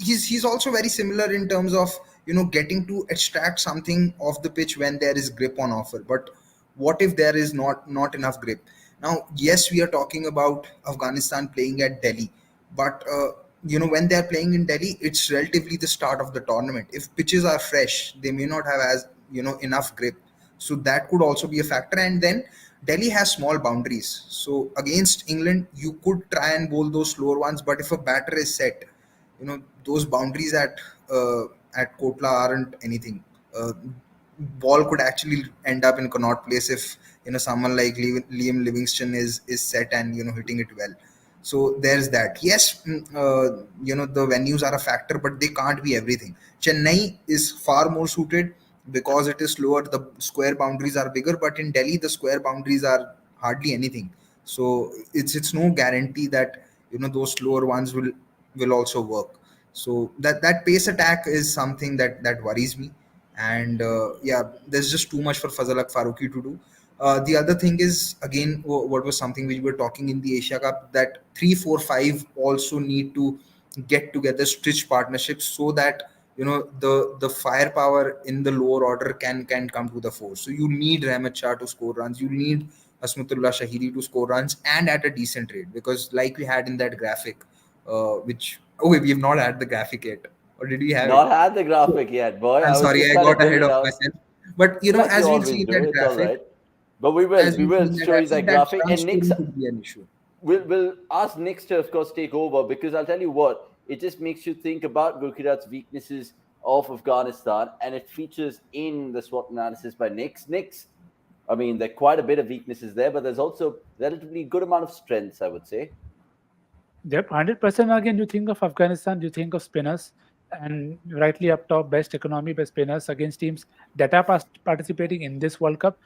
Speaker 3: he's also very similar in terms of getting to extract something off the pitch when there is grip on offer. But what if there is not enough grip? Now, yes, we are talking about Afghanistan playing at Delhi, but when they are playing in Delhi, it's relatively the start of the tournament. If pitches are fresh, they may not have as enough grip. So that could also be a factor. And then Delhi has small boundaries. So against England, you could try and bowl those slower ones, but if a batter is set, those boundaries at Kotla aren't anything. Ball could actually end up in Connaught Place if someone like Liam Livingston is set and hitting it well. So there's that. Yes, the venues are a factor, but they can't be everything. Chennai is far more suited because it is slower. The square boundaries are bigger, but in Delhi the square boundaries are hardly anything. So it's no guarantee that those slower ones will also work. So that pace attack is something that worries me. And yeah, there's just too much for Fazalak Faruqi to do. The other thing is, again, what was something we were talking in the Asia Cup, that 3 4 5 also need to get together, stitch partnerships, so that the firepower in the lower order can come to the fore. So you need Rahmat Shah to score runs, you need Asmatullah Shahidi to score runs, and at a decent rate, because like we had in that graphic, which, okay, we have not had the graphic yet, or did we have it?
Speaker 1: Not had the graphic yet, boy.
Speaker 3: I'm
Speaker 1: I was
Speaker 3: sorry,
Speaker 1: just
Speaker 3: I
Speaker 1: trying to
Speaker 3: got
Speaker 1: build
Speaker 3: ahead
Speaker 1: it
Speaker 3: of
Speaker 1: out.
Speaker 3: myself. But
Speaker 1: Like
Speaker 3: as
Speaker 1: you
Speaker 3: we'll see
Speaker 1: always
Speaker 3: in
Speaker 1: do,
Speaker 3: that
Speaker 1: it's all
Speaker 3: graphic,
Speaker 1: right. But we will,
Speaker 3: as
Speaker 1: we
Speaker 3: we'll see
Speaker 1: will
Speaker 3: in that
Speaker 1: show you
Speaker 3: graphic,
Speaker 1: that
Speaker 3: that
Speaker 1: graphic.
Speaker 3: run
Speaker 1: And Nick's,
Speaker 3: scoring could be an issue.
Speaker 1: we'll ask Nick's to, of course, take over, because I'll tell you what, it just makes you think about Gurkirat's weaknesses of Afghanistan, and it features in the SWOT analysis by Nick's. I mean, there are quite a bit of weaknesses there, but there's also relatively good amount of strengths, I would say.
Speaker 2: Yep, 100%. Again, you think of Afghanistan, you think of spinners, and rightly up top, best economy, best spinners against teams that are participating in this World Cup.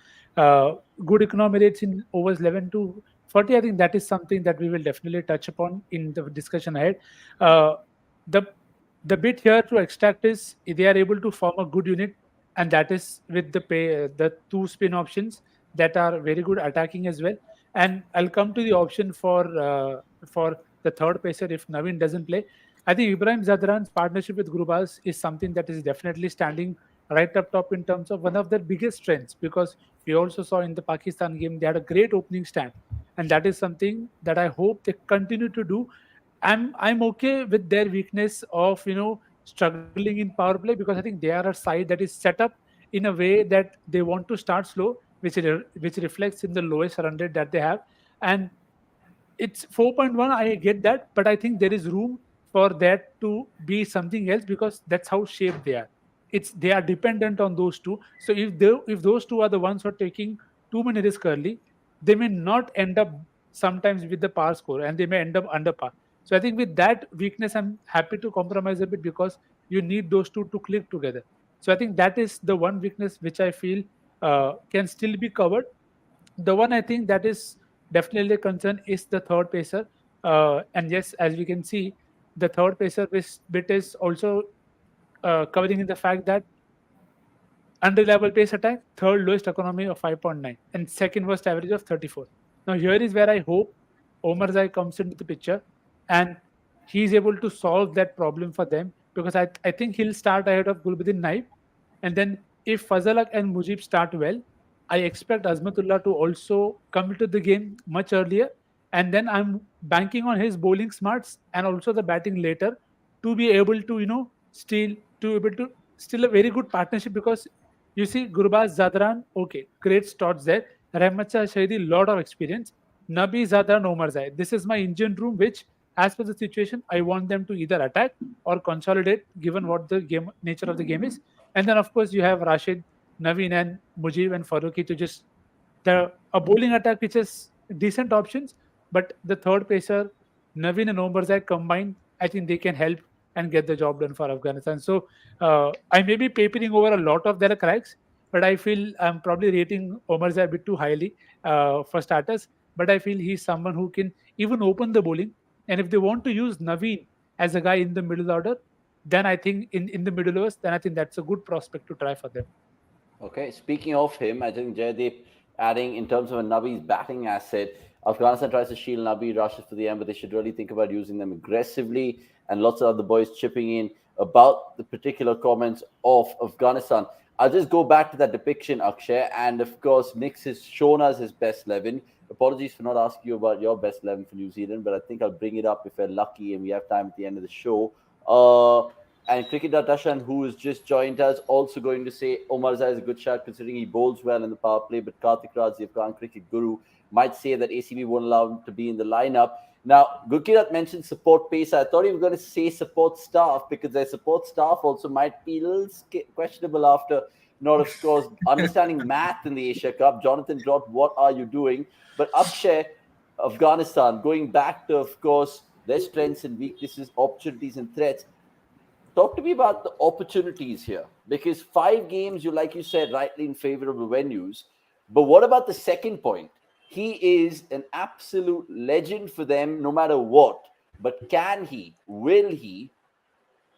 Speaker 2: Good economy rates in overs 11 to 40. I think that is something that we will definitely touch upon in the discussion ahead. Uh, the the bit here to extract is they are able to form a good unit, and that is with the two spin options that are very good attacking as well. And I'll come to the option for the third pacer if Navin doesn't play. I think Ibrahim Zadran's partnership with Grubas is something that is definitely standing right up top in terms of one of their biggest strengths, because we also saw in the Pakistan game they had a great opening stand, and that is something that I hope they continue to do. I'm okay with their weakness of struggling in power play, because I think they are a side that is set up in a way that they want to start slow, which reflects in the lowest run rate that they have. And it's 4.1, I get that, but I think there is room for that to be something else, because that's how shaped they are. They are dependent on those two. So if those two are the ones who are taking too many risks early, they may not end up sometimes with the par score, and they may end up under par. So I think with that weakness, I'm happy to compromise a bit, because you need those two to click together. So I think that is the one weakness which I feel can still be covered. The one I think that is definitely a concern is the third pacer. And yes, as we can see, the third pacer bit is also covering in the fact that unreliable pace attack, third lowest economy of 5.9, and second worst average of 34. Now, here is where I hope Omarzai comes into the picture, and he's able to solve that problem for them, because I think he'll start ahead of Gulbuddin Naib. And then if Fazalak and Mujib start well, I expect Azmatullah to also come into the game much earlier. And then I'm banking on his bowling smarts and also the batting later to be able to, able to still a very good partnership, because you see, Gurbaz Zadran, okay, great starts there. Rahmatcha Shahidi, lot of experience. Nabi Zadran Omarzai. This is my engine room, which, as per the situation, I want them to either attack or consolidate, given what the game nature of the game is. And then, of course, you have Rashid, Naveen, and Mujib and Faruqi to just a bowling attack, which is decent options. But the third pacer, Naveen and Omarzai combined, I think they can help and get the job done for Afghanistan. So I may be papering over a lot of their cracks, but I feel I'm probably rating Omarzai a bit too highly for starters. But I feel he's someone who can even open the bowling. And if they want to use Naveen as a guy in the middle order, then I think in the middle overs, then I think that's a good prospect to try for them.
Speaker 1: Okay, speaking of him, I think Jaydeep adding in terms of a Nabi's batting asset, Afghanistan tries to shield Nabi rushes to the end, but they should really think about using them aggressively. And lots of other boys chipping in about the particular comments of Afghanistan. I'll just go back to that depiction, Akshay. And of course, Nix has shown us his best 11. Apologies for not asking you about your best 11 for New Zealand, but I think I'll bring it up if we're lucky and we have time at the end of the show. And cricket.com, who has just joined us, also going to say Omar Zai is a good shot considering he bowls well in the power play, but Karthik Raj, the Afghan cricket guru, might say that ACB won't allow him to be in the lineup. Now, Gurkirat mentioned support pace. I thought he was going to say support staff, because their support staff also might be a little questionable after not, of course, understanding math in the Asia Cup. Jonathan Drott, what are you doing? But Akshay, Afghanistan, going back to, of course, their strengths and weaknesses, opportunities and threats. Talk to me about the opportunities here, because 5 games, like you said, rightly in favorable venues. But what about the second point? He is an absolute legend for them, no matter what. But will he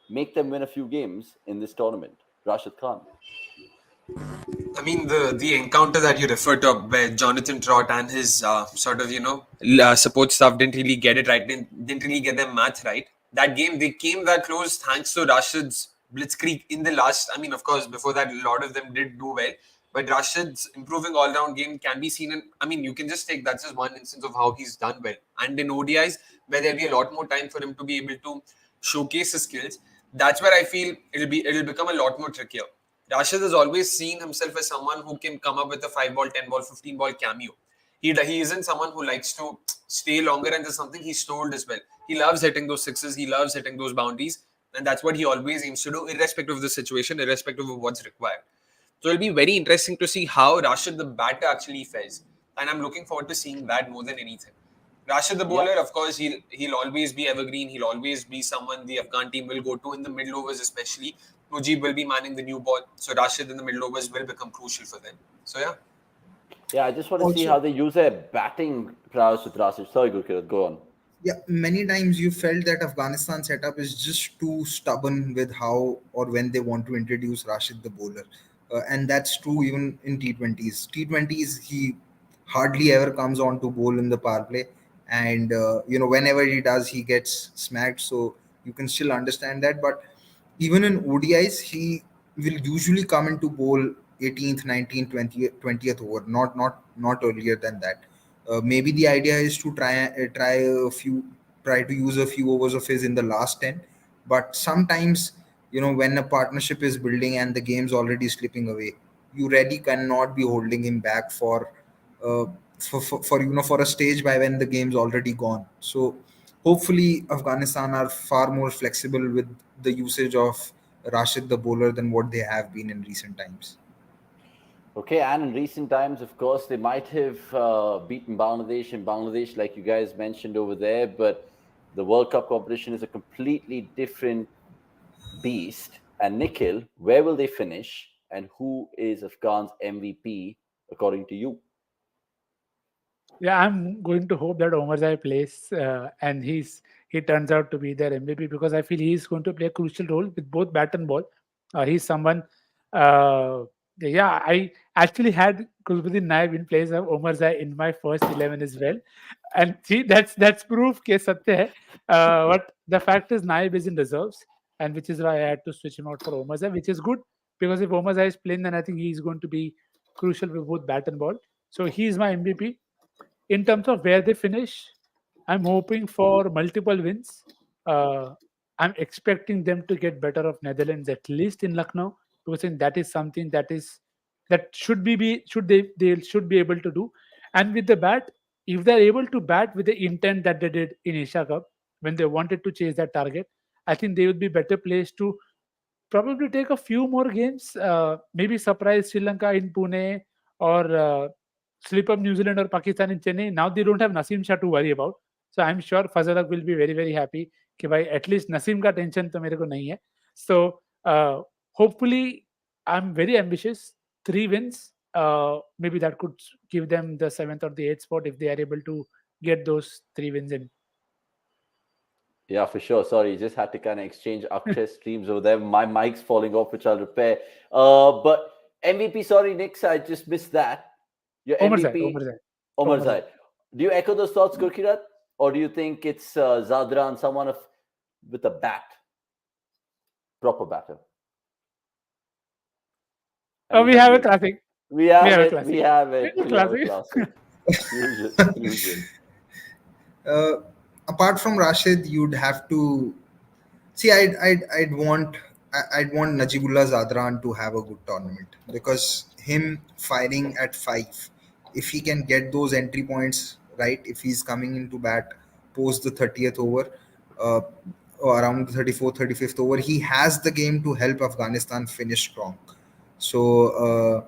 Speaker 1: make them win a few games in this tournament? Rashid Khan?
Speaker 4: I mean, the encounter that you referred to, where Jonathan Trott and his support staff didn't really get it right, didn't really get their math right. That game, they came that close thanks to Rashid's blitzkrieg in the last. I mean, of course, before that, a lot of them did do well. But Rashid's improving all-round game can be seen in. I mean, you can just take that's just one instance of how he's done well. And in ODIs, where there'll be a lot more time for him to be able to showcase his skills, that's where I feel it'll become a lot more trickier. Rashid has always seen himself as someone who can come up with a 5 ball, 10 ball, 15 ball cameo. He isn't someone who likes to stay longer, and there's something he's told as well. He loves hitting those sixes, he loves hitting those boundaries, and that's what he always aims to do, irrespective of the situation, irrespective of what's required. So it'll be very interesting to see how Rashid the batter actually fares, and I'm looking forward to seeing that more than anything. Rashid the bowler, of course, he'll always be evergreen. He'll always be someone the Afghan team will go to in the middle overs, especially. Mujib will be manning the new ball, so Rashid in the middle overs will become crucial for them. So
Speaker 1: yeah, I just want to see how they use their batting prowess with Rashid. Sorry, Gurkirat, go on.
Speaker 3: Yeah, many times you felt that Afghanistan setup is just too stubborn with how or when they want to introduce Rashid the bowler. And that's true even in T20s. T20s, he hardly ever comes on to bowl in the power play. And, whenever he does, he gets smacked. So you can still understand that. But even in ODIs, he will usually come into bowl 18th, 19th, 20th, 20th over, not earlier than that. Maybe the idea is to try to use a few overs of his in the last 10, but sometimes when a partnership is building and the game's already slipping away, you really cannot be holding him back uh, for a stage by when the game's already gone. So hopefully Afghanistan are far more flexible with the usage of Rashid the bowler than what they have been in recent times.
Speaker 1: Okay, and in recent times, of course, they might have beaten Bangladesh in Bangladesh, like you guys mentioned over there, but the World Cup competition is a completely different beast. And Nikhil, where will they finish, and who is Afghan's MVP according to you?
Speaker 2: Yeah, I'm going to hope that Omarzai plays and he turns out to be their MVP because I feel he's going to play a crucial role with both bat and ball. He's someone. Uh, yeah, I actually had Kulbuddin Naib in place of Omarzai in my first 11 as well, and see that's proof ke satya hai. But the fact is Naib is in reserves, and which is why I had to switch him out for Omarzai, which is good because if Omarzai is playing, then I think he's going to be crucial with both bat and ball. So he's my MVP. In terms of where they finish, I'm hoping for multiple wins. Uh, I'm expecting them to get better of Netherlands at least in Lucknow because I think that is something that should they should be able to do. And with the bat, if they're able to bat with the intent that they did in Asia Cup when they wanted to chase that target, I think they would be better placed to probably take a few more games, maybe surprise Sri Lanka in Pune or slip up New Zealand or Pakistan in Chennai. Now they don't have Naseem Shah to worry about. So I'm sure Fazalak will be very, very happy कि भाई at least Naseem का tension तो मेरे को नहीं है. So hopefully I'm very ambitious. 3 wins. Maybe that could give them the 7th or the 8th spot if they are able to get those 3 wins in.
Speaker 1: Yeah, for sure. Sorry, just had to kind of exchange Akshay streams over there. My mic's falling off, which I'll repair. But MVP, sorry, Nix, I just missed that. Your MVP, Omarzai. Do you echo those thoughts, Gurkirat? Or do you think it's Zadran, someone with a bat? Proper batter.
Speaker 2: We have a classic.
Speaker 1: We have it. We have it. We have a classic. Usual.
Speaker 3: Apart from Rashid, you'd have to see. I'd want Najibullah Zadran to have a good tournament because him firing at 5, if he can get those entry points right, if he's coming into bat post the 30th over, or around the 34th, 35th over, he has the game to help Afghanistan finish strong. So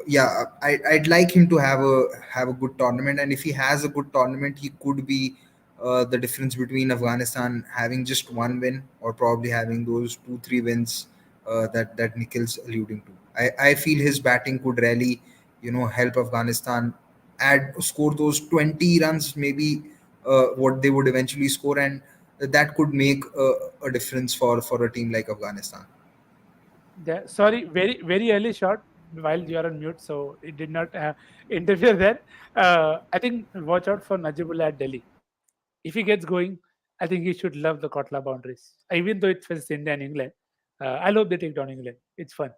Speaker 3: yeah, I'd like him to have a good tournament, and if he has a good tournament, he could be the difference between Afghanistan having just 1 win or probably having those 2-3 wins that Nikhil's alluding to. I feel his batting could really help Afghanistan score those 20 runs, maybe what they would eventually score, and that could make a difference for a team like Afghanistan.
Speaker 2: Sorry, very early shot while you are on mute, so it did not interfere there. I think watch out for Najibullah at Delhi. If he gets going, I think he should love the Kotla boundaries, even though it faces India and England. I hope they take down England. It's fun.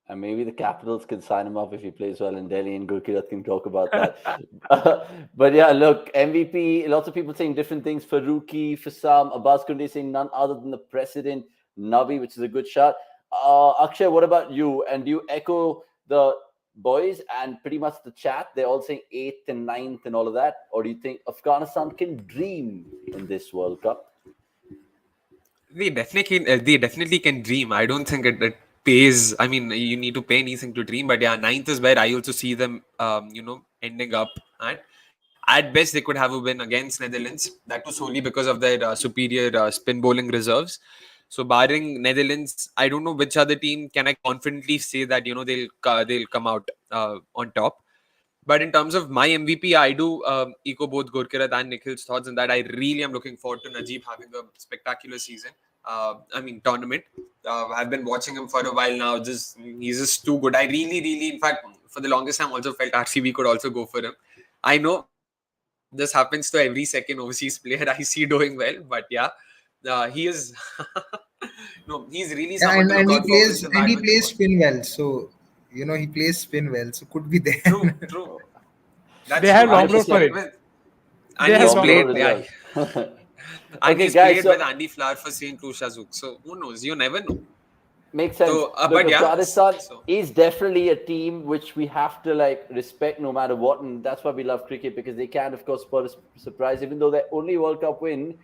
Speaker 1: And maybe the Capitals can sign him up if he plays well in Delhi, and Gurkirat can talk about that. But yeah, look, MVP, lots of people saying different things. For Rookie, for some, Abbas Kunde saying none other than the president, Nabi, which is a good shot. Akshay, what about you? And do you echo the boys and pretty much the chat? They're all saying eighth and ninth and all of that. Or do you think Afghanistan can dream in this World Cup?
Speaker 4: They definitely can dream. I don't think it pays. I mean, you need to pay anything to dream. But yeah, ninth is where I also see them, ending up. And at best, they could have a win against Netherlands. That was solely because of their superior spin bowling reserves. So, barring Netherlands, I don't know which other team can I confidently say that they'll come out on top. But in terms of my MVP, I do echo both Gurkirat and Nikhil's thoughts in that I really am looking forward to Najib having a spectacular season. Tournament. I've been watching him for a while now. He's just too good. I really, really, in fact, for the longest time, also felt RCB could also go for him. I know this happens to every second overseas player I see doing well, but yeah, he is. No, he's really someone to
Speaker 3: And
Speaker 4: look
Speaker 3: he
Speaker 4: out for with
Speaker 3: plays
Speaker 4: the
Speaker 3: and
Speaker 4: bat
Speaker 3: he
Speaker 4: with the
Speaker 3: plays
Speaker 4: ball.
Speaker 3: spin well. So he plays spin well. So could be there.
Speaker 4: True, true.
Speaker 2: They
Speaker 4: That's
Speaker 2: have
Speaker 4: true. And
Speaker 2: long
Speaker 4: he's
Speaker 2: road for
Speaker 1: understand.
Speaker 4: played
Speaker 2: him.
Speaker 4: with,
Speaker 2: They
Speaker 4: and
Speaker 2: have
Speaker 4: he's
Speaker 1: Long
Speaker 2: long road
Speaker 1: road
Speaker 4: played,
Speaker 2: for
Speaker 1: as
Speaker 2: him.
Speaker 4: yeah,
Speaker 1: well.
Speaker 4: and
Speaker 1: Okay,
Speaker 4: he's
Speaker 1: guys.
Speaker 4: played with
Speaker 1: So
Speaker 4: Andy Flower for St. Lucia Zouk. So who knows? You never know.
Speaker 1: makes sense.
Speaker 4: So,
Speaker 1: Look,
Speaker 4: but yeah,
Speaker 1: Afghanistan
Speaker 4: so
Speaker 1: is definitely a team which we have to like respect no matter what, and that's why we love cricket because they can, of course, spur a surprise. Even though their only World Cup win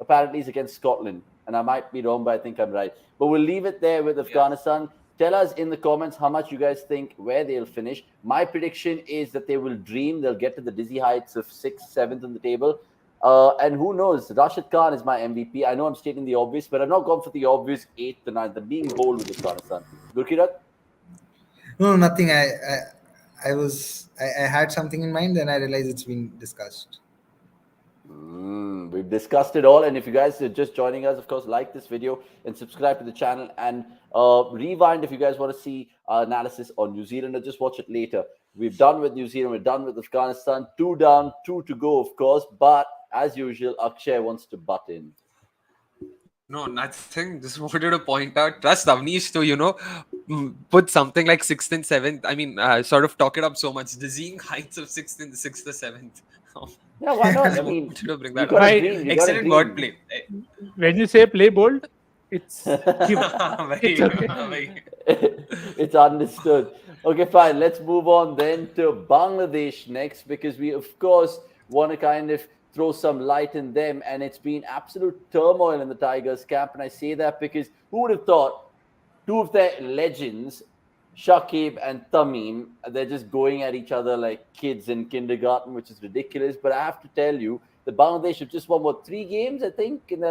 Speaker 1: apparently is against Scotland, and I might be wrong, but I think I'm right. But we'll leave it there with
Speaker 4: yeah.
Speaker 1: Afghanistan. Tell us in the comments how much you guys think where they'll finish. My prediction is that they will dream. They'll get to the dizzy heights of sixth, seventh on the table. And who knows? Rashid Khan is my MVP. I know I'm stating the obvious, but I've not gone for the obvious eighth and ninth. I'm being bold with Afghanistan. Gurkirat?
Speaker 3: No, nothing. I had something in mind, then I realized it's been discussed.
Speaker 1: We've discussed it all. And if you guys are just joining us, of course, like this video and subscribe to the channel and rewind if you guys want to see analysis on New Zealand or just watch it later. We've done with New Zealand. We're done with Afghanistan. 2 down, 2 to go, of course. But as usual, Akshay wants to butt in.
Speaker 4: No, nothing. Just wanted to point out. Trust Avnish to put something like sixth and seventh. I mean, sort of talk it up so much. Dizzying heights of sixth or seventh.
Speaker 1: Yeah, why not? I
Speaker 4: Just
Speaker 1: mean,
Speaker 4: wanted to bring
Speaker 1: you
Speaker 4: that
Speaker 1: got
Speaker 4: up.
Speaker 1: to
Speaker 2: Why?
Speaker 1: dream. You got to
Speaker 4: Excellent
Speaker 1: dream.
Speaker 4: wordplay.
Speaker 2: When you say play bold, it's given. It's
Speaker 4: Very,
Speaker 2: okay.
Speaker 4: very.
Speaker 1: It's understood. Okay, fine. Let's move on then to Bangladesh next because we, of course, want to kind of throw some light in them. And it's been absolute turmoil in the Tigers camp. And I say that because who would have thought two of their legends, Shakib and Tamim, they're just going at each other like kids in kindergarten, which is ridiculous. But I have to tell you, the Bangladesh have just won, what, 3 games, I think, in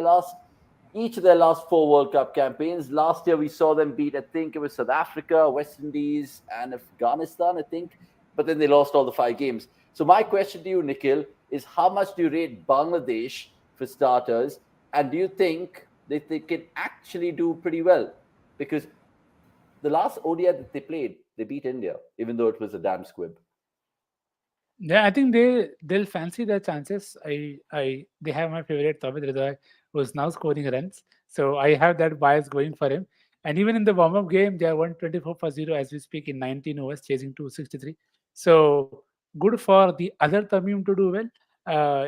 Speaker 1: each of their last 4 World Cup campaigns. Last year, we saw them beat, I think it was South Africa, West Indies, and Afghanistan, I think. But then they lost all the 5 games. So my question to you, Nikhil, is how much do you rate Bangladesh for starters? And do you think that they can actually do pretty well? Because the last ODI that they played, they beat India, even though it was a damn squib.
Speaker 2: Yeah, I think they'll fancy their chances. They have my favorite Tawhid Ridwan, who's now scoring runs. So I have that bias going for him. And even in the warm-up game, they are 124 for 0 as we speak in 19 overs, chasing 263. So good for the other Tamim to do well.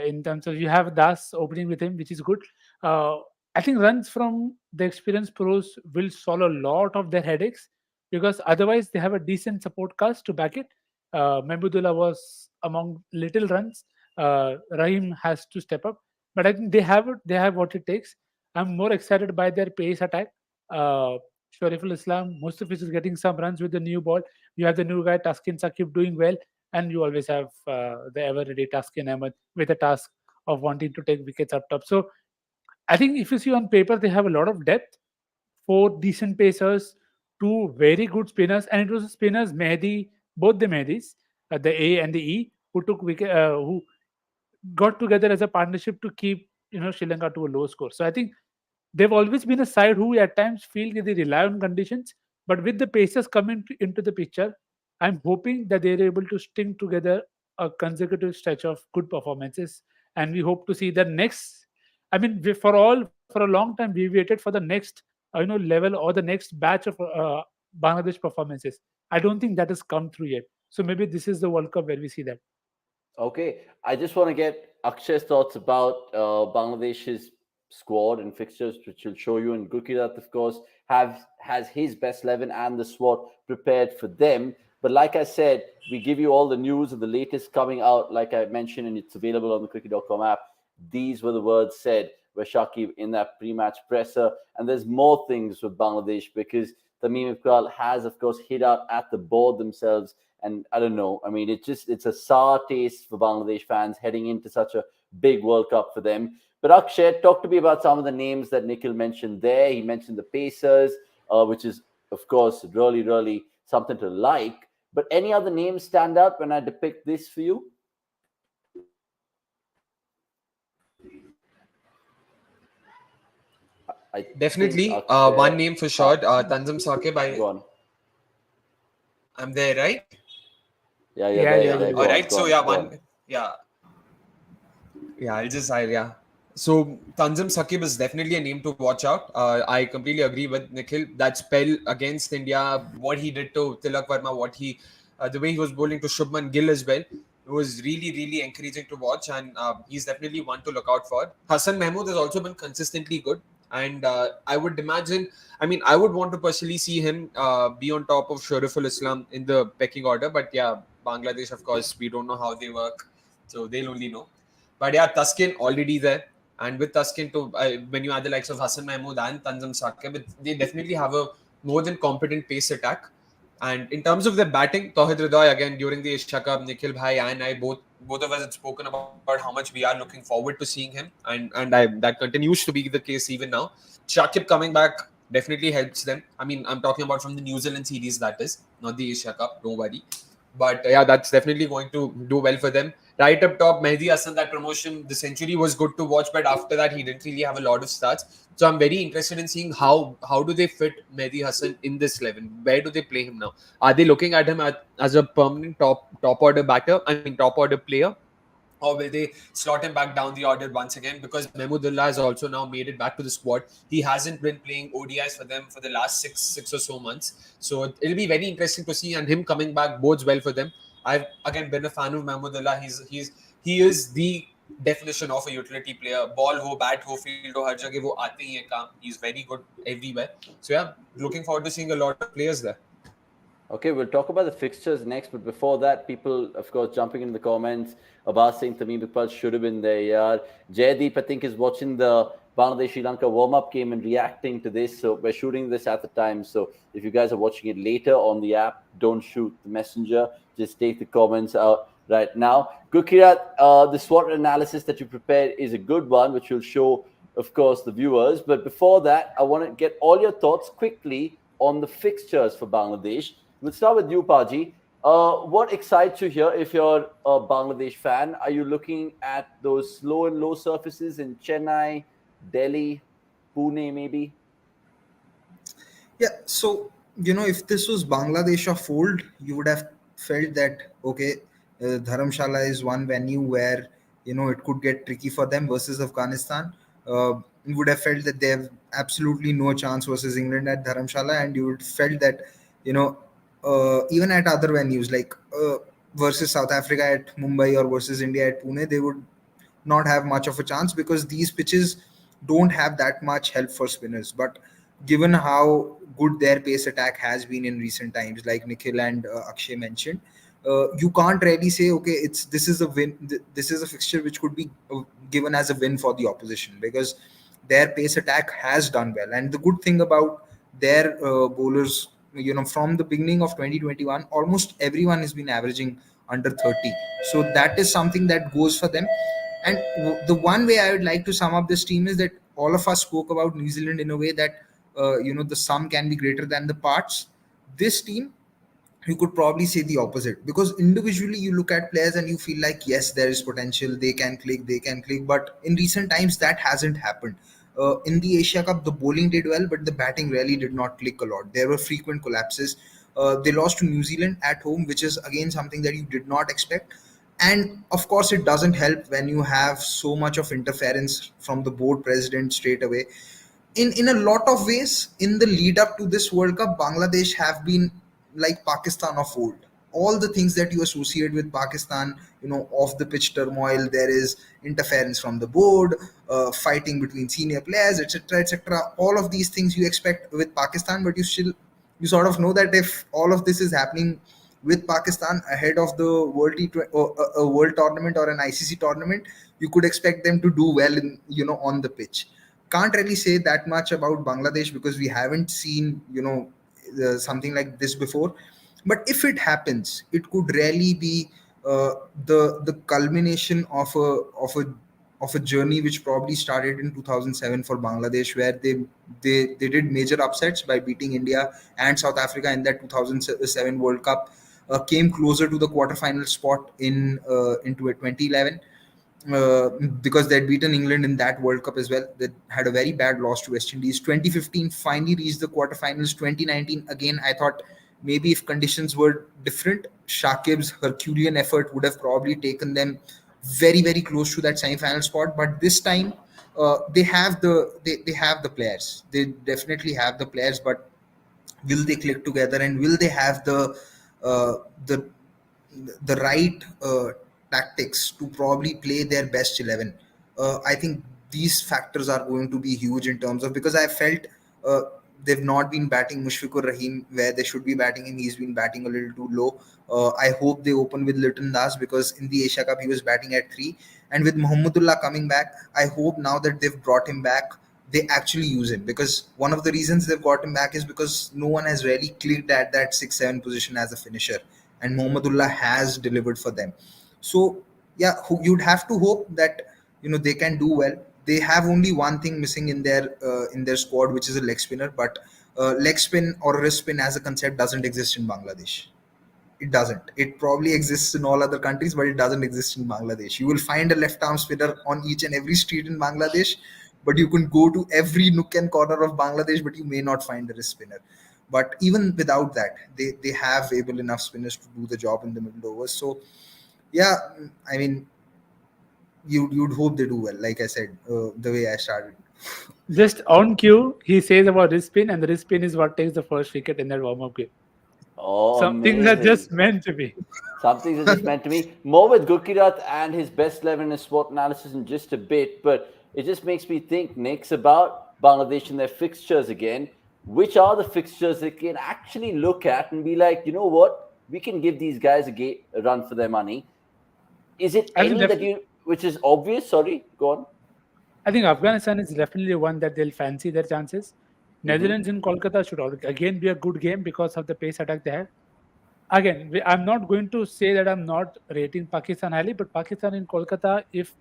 Speaker 2: In terms of you have Das opening with him, which is good. Uh, I think runs from the experienced pros will solve a lot of their headaches because otherwise they have a decent support cast to back it. Mahmudullah was among little runs. Rahim has to step up, but I think they have it. They have what it takes. I'm more excited by their pace attack. Uh, Shariful Islam, Mustafis is getting some runs with the new ball. You have the new guy Taskin Sakib doing well, and you always have the ever ready Taskin Ahmed with a task of wanting to take wickets up top. So I think if you see on paper, they have a lot of depth, 4 decent pacers, 2 very good spinners, and it was the spinners Mehdi, both the Mehdis, the A and the E, who took wicket, who got together as a partnership to keep Sri Lanka to a low score. So I think they've always been a side who at times feel that they rely on conditions But with the Pacers coming into the picture, I'm hoping that they're able to string together a consecutive stretch of good performances, and we hope to see the next. I mean, for a long time we waited for the next level or the next batch of Bangladesh performances. I don't think that has come through yet. So maybe this is the World Cup where we see that.
Speaker 1: Okay, I just want to get Akshay's thoughts about Bangladesh's squad and fixtures, which will show you. And Gurkirat, of course, has his best 11 and the squad prepared for them. But like I said, we give you all the news of the latest coming out, like I mentioned, and it's available on the cricket.com app. These were the words said by Shakib in that pre-match presser. And there's more things with Bangladesh because Tamim Iqbal has, of course, hit out at the board themselves. And I don't know. I mean, it's a sour taste for Bangladesh fans heading into such a big World Cup for them. But Akshay, talk to me about some of the names that Nikhil mentioned there. He mentioned the Pacers, which is, of course, really, really something to like. But any other names stand out when I depict this for you? I
Speaker 4: Definitely,
Speaker 1: think Akshay,
Speaker 4: one name for sure, Tanzim Saqib.
Speaker 1: Go on.
Speaker 4: I'm there, right?
Speaker 1: Yeah,
Speaker 2: Yeah,
Speaker 1: there,
Speaker 2: yeah,
Speaker 1: there.
Speaker 2: yeah.
Speaker 1: Go
Speaker 4: All
Speaker 1: on,
Speaker 4: right.
Speaker 1: go
Speaker 4: So
Speaker 1: on,
Speaker 4: yeah,
Speaker 1: go on.
Speaker 4: yeah. So Tanzim Saqib is definitely a name to watch out. I completely agree with Nikhil. That spell against India, what he did to Tilak Verma, the way he was bowling to Shubman Gill as well, it was really, really encouraging to watch, and he's definitely one to look out for. Hassan Mahmood has also been consistently good, and I would imagine. I mean, I would want to personally see him be on top of Shariful Islam in the pecking order, but yeah, Bangladesh, of course, we don't know how they work, so they'll only know. But yeah, Tuskin already there. And with Tuskin, when you add the likes of Hassan Mahmood and Tanzim Saqib, they definitely have a more than competent pace attack. And in terms of their batting, Tauhid Ridoy, again, during the Asia Cup, Nikhil Bhai and I, both of us had spoken about how much we are looking forward to seeing him. That continues to be the case even now. Shakib coming back definitely helps them. I mean, I'm talking about from the New Zealand series, that is, not the Asia Cup, don't worry. But yeah, that's definitely going to do well for them. Right up top, Mehdi Hassan, that promotion, the century was good to watch, but after that, he didn't really have a lot of starts. So I'm very interested in seeing how do they fit Mehdi Hassan in this 11? Where do they play him now? Are they looking at him as a permanent top order batter? I mean, top order player, or will they slot him back down the order once again? Because Mahmudullah has also now made it back to the squad. He hasn't been playing ODIs for them for the last six or so months. So it'll be very interesting to see, and him coming back bodes well for them. I've again been a fan of Mahmudullah. He is the definition of a utility player. Ball ho, bat ho, field ho, har jagah wo aate hi hai kaam. He's very good everywhere. So yeah, looking forward to seeing a lot of players there.
Speaker 1: Okay, we'll talk about the fixtures next, but before that, people, of course, jumping in the comments about saying Tamim Iqbal should have been there. Yeah, Jaydeep, I think, is watching the Bangladesh Sri Lanka warm-up game and reacting to this. So we're shooting this at the time. So if you guys are watching it later on the app, don't shoot the messenger. Just take the comments out right now. Gurkirat, the SWOT analysis that you prepared is a good one, which will show, of course, the viewers. But before that, I want to get all your thoughts quickly on the fixtures for Bangladesh. We'll start with you, Paji. What excites you here if you're a Bangladesh fan? Are you looking at those slow and low surfaces in Chennai, Delhi, Pune, maybe?
Speaker 3: Yeah, so if this was Bangladesh or Fold, you would have felt that okay, Dharamshala is one venue where it could get tricky for them versus Afghanistan. You would have felt that they have absolutely no chance versus England at Dharamshala, and you would felt that even at other venues like versus South Africa at Mumbai or versus India at Pune, they would not have much of a chance because these pitches don't have that much help for spinners. But given how good their pace attack has been in recent times, like Nikhil and Akshay mentioned, you can't really say okay, this is a win. This is a fixture which could be given as a win for the opposition because their pace attack has done well. And the good thing about their bowlers, from the beginning of 2021, almost everyone has been averaging under 30. So that is something that goes for them. And the one way I would like to sum up this team is that all of us spoke about New Zealand in a way that the sum can be greater than the parts. This team, you could probably say the opposite, because individually you look at players and you feel like yes, there is potential, they can click, but in recent times that hasn't happened. In the Asia Cup, the bowling did well, but the batting really did not click a lot. There were frequent collapses. They lost to New Zealand at home, which is again something that you did not expect. And of course, it doesn't help when you have so much of interference from the board president straight away. In a lot of ways, in the lead up to this World Cup, Bangladesh have been like Pakistan of old. All the things that you associate with Pakistan, off the pitch turmoil, there is interference from the board, fighting between senior players, etc., etc. All of these things you expect with Pakistan, but you sort of know that if all of this is happening with Pakistan ahead of the World tournament or an ICC tournament, you could expect them to do well on the pitch. Can't really say that much about Bangladesh because we haven't seen something like this before. But if it happens, it could really be the culmination of a journey which probably started in 2007 for Bangladesh, where they did major upsets by beating India and South Africa in that 2007 World Cup. Came closer to the quarterfinal spot into 2011, because they'd beaten England in that World Cup as well. They had a very bad loss to West Indies. 2015 finally reached the quarterfinals. 2019 again, I thought maybe if conditions were different, Shakib's Herculean effort would have probably taken them very very close to that semi-final spot. But this time, they have the players. They definitely have the players, but will they click together, and will they have uh, the the right tactics to probably play their best 11? I think these factors are going to be huge in terms of, because I felt uh, they've not been batting Mushfiqur Rahim where they should be batting him. He's been batting a little too low. I hope they open with Liton Das, because in the Asia Cup he was batting at 3. And with Muhammadullah coming back, I hope now that they've brought him back, they actually use him, because one of the reasons they've got him back is because no one has really clicked at that 6-7 position as a finisher, and Muhammadullah has delivered for them. So yeah, you'd have to hope that they can do well. They have only one thing missing in their squad, which is a leg spinner. But leg spin or wrist spin as a concept doesn't exist in Bangladesh. It doesn't. It probably exists in all other countries, but it doesn't exist in Bangladesh. You will find a left arm spinner on each and every street in Bangladesh, but you can go to every nook and corner of Bangladesh, but you may not find a wrist spinner. But even without that, they have able enough spinners to do the job in the middle overs. So yeah, I mean, you'd hope they do well. Like I said, the way I started.
Speaker 2: Just on cue, he says about wrist spin, and the wrist spin is what takes the first wicket in that warm-up game.
Speaker 1: Oh,
Speaker 2: Some things are
Speaker 1: amazing.
Speaker 2: just meant to be.
Speaker 1: Some things are just meant to be. More with Gurkirat and his best 11 and SWOT analysis in just a bit, but it just makes me think, Nick's, about Bangladesh and their fixtures again. Which are the fixtures they can actually look at and be like, you know what, we can give these guys a run for their money? Is it
Speaker 2: I think
Speaker 1: any that which is obvious? Sorry, go on.
Speaker 2: I think Afghanistan is definitely one that they'll fancy their chances. Netherlands in Kolkata should again be a good game because of the pace attack they have. Again, I'm not going to say that I'm not rating Pakistan highly, but Pakistan in Kolkata, if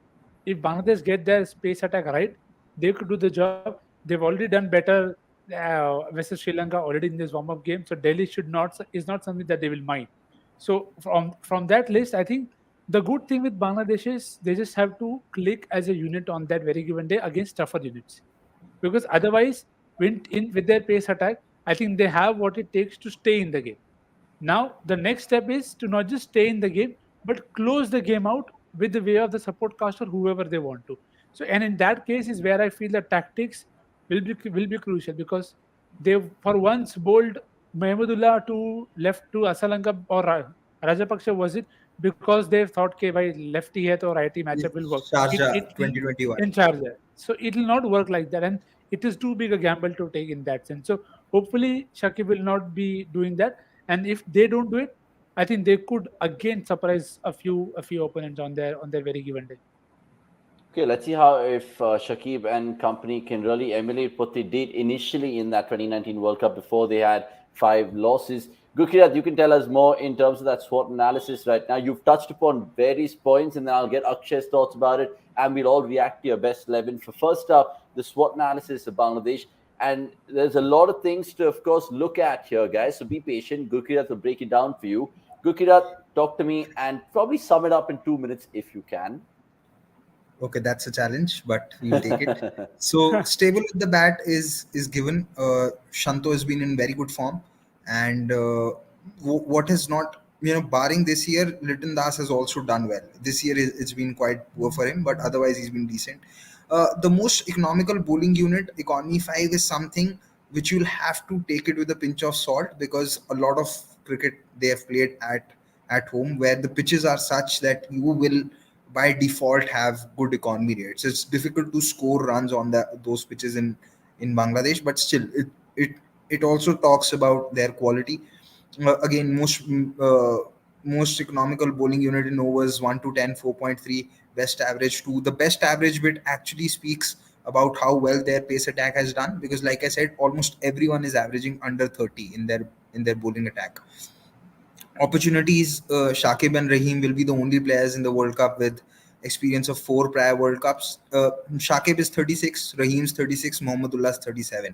Speaker 2: Bangladesh get their space attack right, they could do the job. They've already done better versus Sri Lanka already in this warm-up game, so Delhi is not something that they will mind. So from that list, I think the good thing with Bangladesh is they just have to click as a unit on that very given day against tougher units, because otherwise, with their pace attack, I think they have what it takes to stay in the game. Now, the next step is to not just stay in the game, but close the game out with the way of the support caster, whoever they want to. So, and in that case is where I feel the tactics will be crucial, because they for once bowled Mahmudullah to left to Asalanka or Rajapaksa, was it, because they thought, okay, by lefty hai to righty matchup will work.
Speaker 3: Sharjah 2021.
Speaker 2: In Sharjah. So it will not work like that, and it is too big a gamble to take in that sense. So hopefully Shakib will not be doing that, and if they don't do it, I think they could again surprise a few opponents on their very given day.
Speaker 1: Okay, let's see how if Shakib and company can really emulate what they did initially in that 2019 World Cup before they had 5 losses. Gurkirat, you can tell us more in terms of that SWOT analysis right now. You've touched upon various points, and then I'll get Akshay's thoughts about it, and we'll all react to your best 11. For first up, the SWOT analysis of Bangladesh. And there's a lot of things to, of course, look at here, guys. So be patient. Gurkirat will break it down for you. Gurkirat, talk to me and probably sum it up in 2 minutes if you can.
Speaker 3: Okay, that's a challenge, but we'll take it. So stable with the bat is given. Shanto has been in very good form, and what has not, barring this year, Liton Das has also done well. This year it's been quite poor for him, but otherwise he's been decent. The most economical bowling unit, Economy 5, is something which you'll have to take it with a pinch of salt, because a lot of cricket they have played at home, where the pitches are such that you will by default have good economy rates. It's difficult to score runs on those pitches in Bangladesh, but still it also talks about their quality. Again, most economical bowling unit in overs 1 to 10, 4.3, best average 2. The best average bit actually speaks about how well their pace attack has done, because like I said, almost everyone is averaging under 30 in their bowling attack. Opportunities, Shakib and Raheem will be the only players in the World Cup with experience of 4 prior World Cups. Shakib is 36, Raheem's 36, Mohammedullah's 37.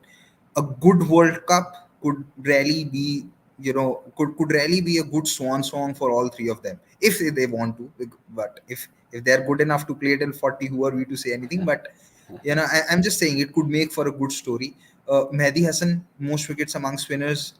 Speaker 3: A good World Cup could really be, could really be a good swan song for all three of them if they want to. But if they're good enough to play till 40, who are we to say anything? But I'm just saying it could make for a good story. Mehdi Hassan, most wickets among spinners.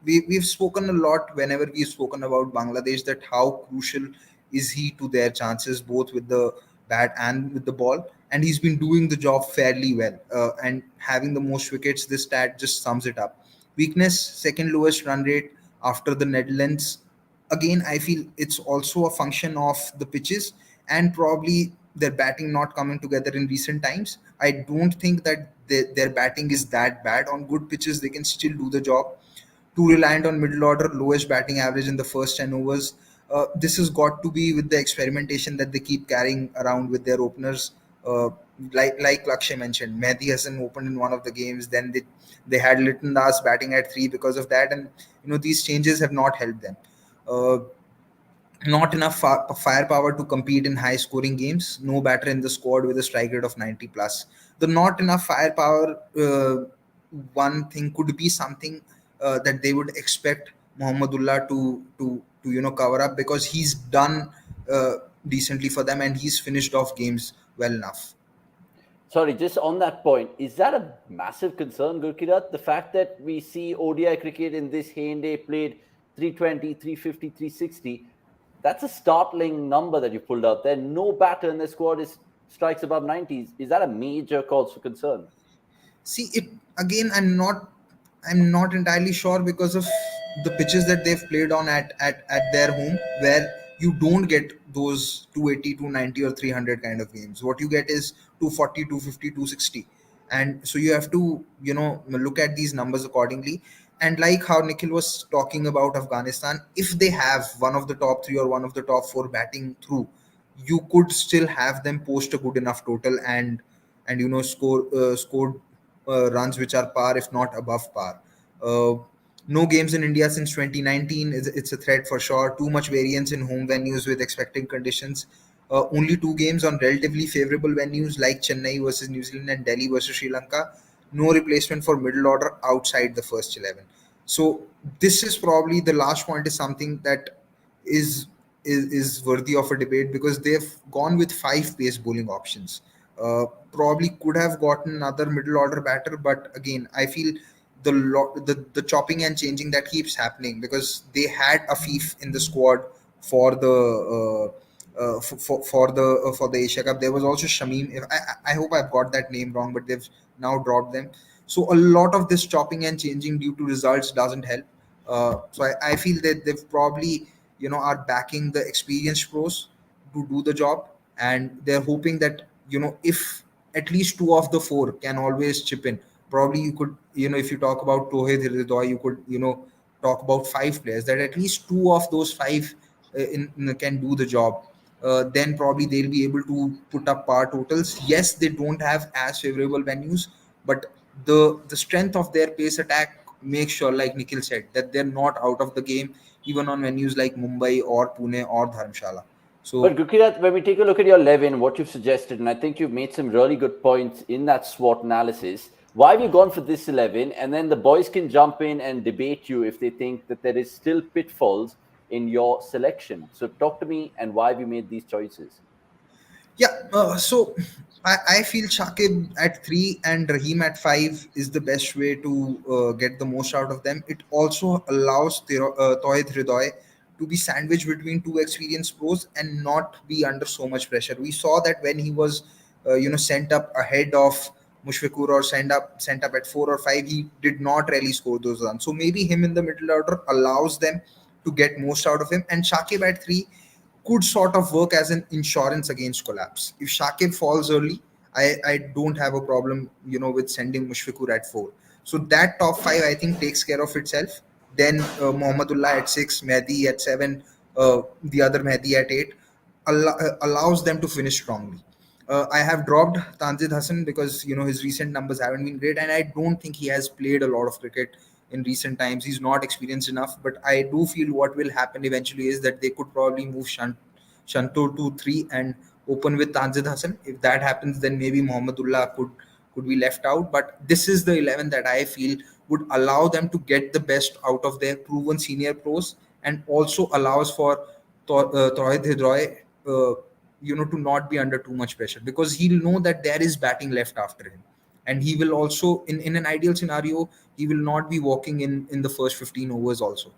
Speaker 3: We've spoken a lot whenever we've spoken about Bangladesh, that how crucial is he to their chances both with the bat and with the ball, and he's been doing the job fairly well. And having the most wickets, this stat just sums it up. Weakness, second lowest run rate after the Netherlands. Again, I feel it's also a function of the pitches and probably their batting not coming together in recent times. I don't think that their batting is that bad. On good pitches, they can still do the job. Too reliant on middle order, lowest batting average in the first 10 overs. This has got to be with the experimentation that they keep carrying around with their openers. Uh, like Lakshay mentioned, Mehdi Hassan opened in one of the games. Then they had Litton Das batting at 3 because of that, and these changes have not helped them. Uh, Not enough firepower to compete in high scoring games. No batter in the squad with a strike rate of 90 plus. The not enough firepower, one thing could be something that they would expect Muhammadullah to cover up, because he's done decently for them and he's finished off games well enough.
Speaker 1: Sorry, just on that point, is that a massive concern, Gurkirat? The fact that we see ODI cricket in this heyday played 320, 350, 360, that's a startling number that you pulled out there. No batter in the squad is strikes above 90s. Is that a major cause for concern?
Speaker 3: See it again. I'm not entirely sure, because of the pitches that they've played on at their home, where you don't get those 280, 290, or 300 kind of games. What you get is 240, 250, 260. And so you have to look at these numbers accordingly. And like how Nikhil was talking about Afghanistan, if they have one of the top 3 or one of the top 4 batting through, you could still have them post a good enough total, and score runs which are par, if not above par. Uh, no games in India since 2019. It's a threat for sure. Too much variance in home venues with expecting conditions. Only 2 games on relatively favorable venues like Chennai versus New Zealand and Delhi versus Sri Lanka. No replacement for middle order outside the first 11. So this is probably the last point, is something that is is worthy of a debate, because they've gone with 5 pace bowling options. Probably could have gotten another middle order batter, but again, I feel the chopping and changing that keeps happening, because they had Afif in the squad for the for the Asia Cup. There was also Shamim. I hope I've got that name wrong, but they've now dropped them. So a lot of this chopping and changing due to results doesn't help. So I feel that they've probably are backing the experienced pros to do the job, and they're hoping that if at least 2 of the 4 can always chip in. Probably you could, if you talk about Tohid Hridoy, you could talk about 5 players that at least 2 of those 5 can do the job. Then probably they'll be able to put up par totals. Yes, they don't have as favorable venues, but the strength of their pace attack makes sure, like Nikhil said, that they're not out of the game even on venues like Mumbai or Pune or Dharamshala.
Speaker 1: But
Speaker 3: So
Speaker 1: Gurkirat, when we take a look at your 11, what you've suggested, and I think you've made some really good points in that SWOT analysis. Why have you gone for this 11? And then the boys can jump in and debate you if they think that there is still pitfalls in your selection. So talk to me, and why have you made these choices?
Speaker 3: Yeah, so I feel Shakib at 3 and Raheem at 5 is the best way to get the most out of them. It also allows Tohid Hridoy to be sandwiched between two experienced pros and not be under so much pressure. We saw that when he was, sent up ahead of Mushfiqur or sent up at 4 or 5, he did not really score those runs. So maybe him in the middle order allows them to get most out of him. And Shakib at 3 could sort of work as an insurance against collapse. If Shakib falls early, I don't have a problem, with sending Mushfiqur at 4. So that top 5, I think, takes care of itself. Then Mohammadullah at 6, Mehdi at 7, the other Mehdi at 8, allows them to finish strongly. I have dropped Tanzid Hassan because his recent numbers haven't been great, and I don't think he has played a lot of cricket in recent times. He's not experienced enough, but I do feel what will happen eventually is that they could probably move Shanto to 3 and open with Tanzid Hassan. If that happens, then maybe Mohammadullah could be left out. But this is the 11 that I feel would allow them to get the best out of their proven senior pros, and also allows for Tawhid Hidroy, to not be under too much pressure, because he'll know that there is batting left after him, and he will also, in an ideal scenario, he will not be walking in the first 15 overs also.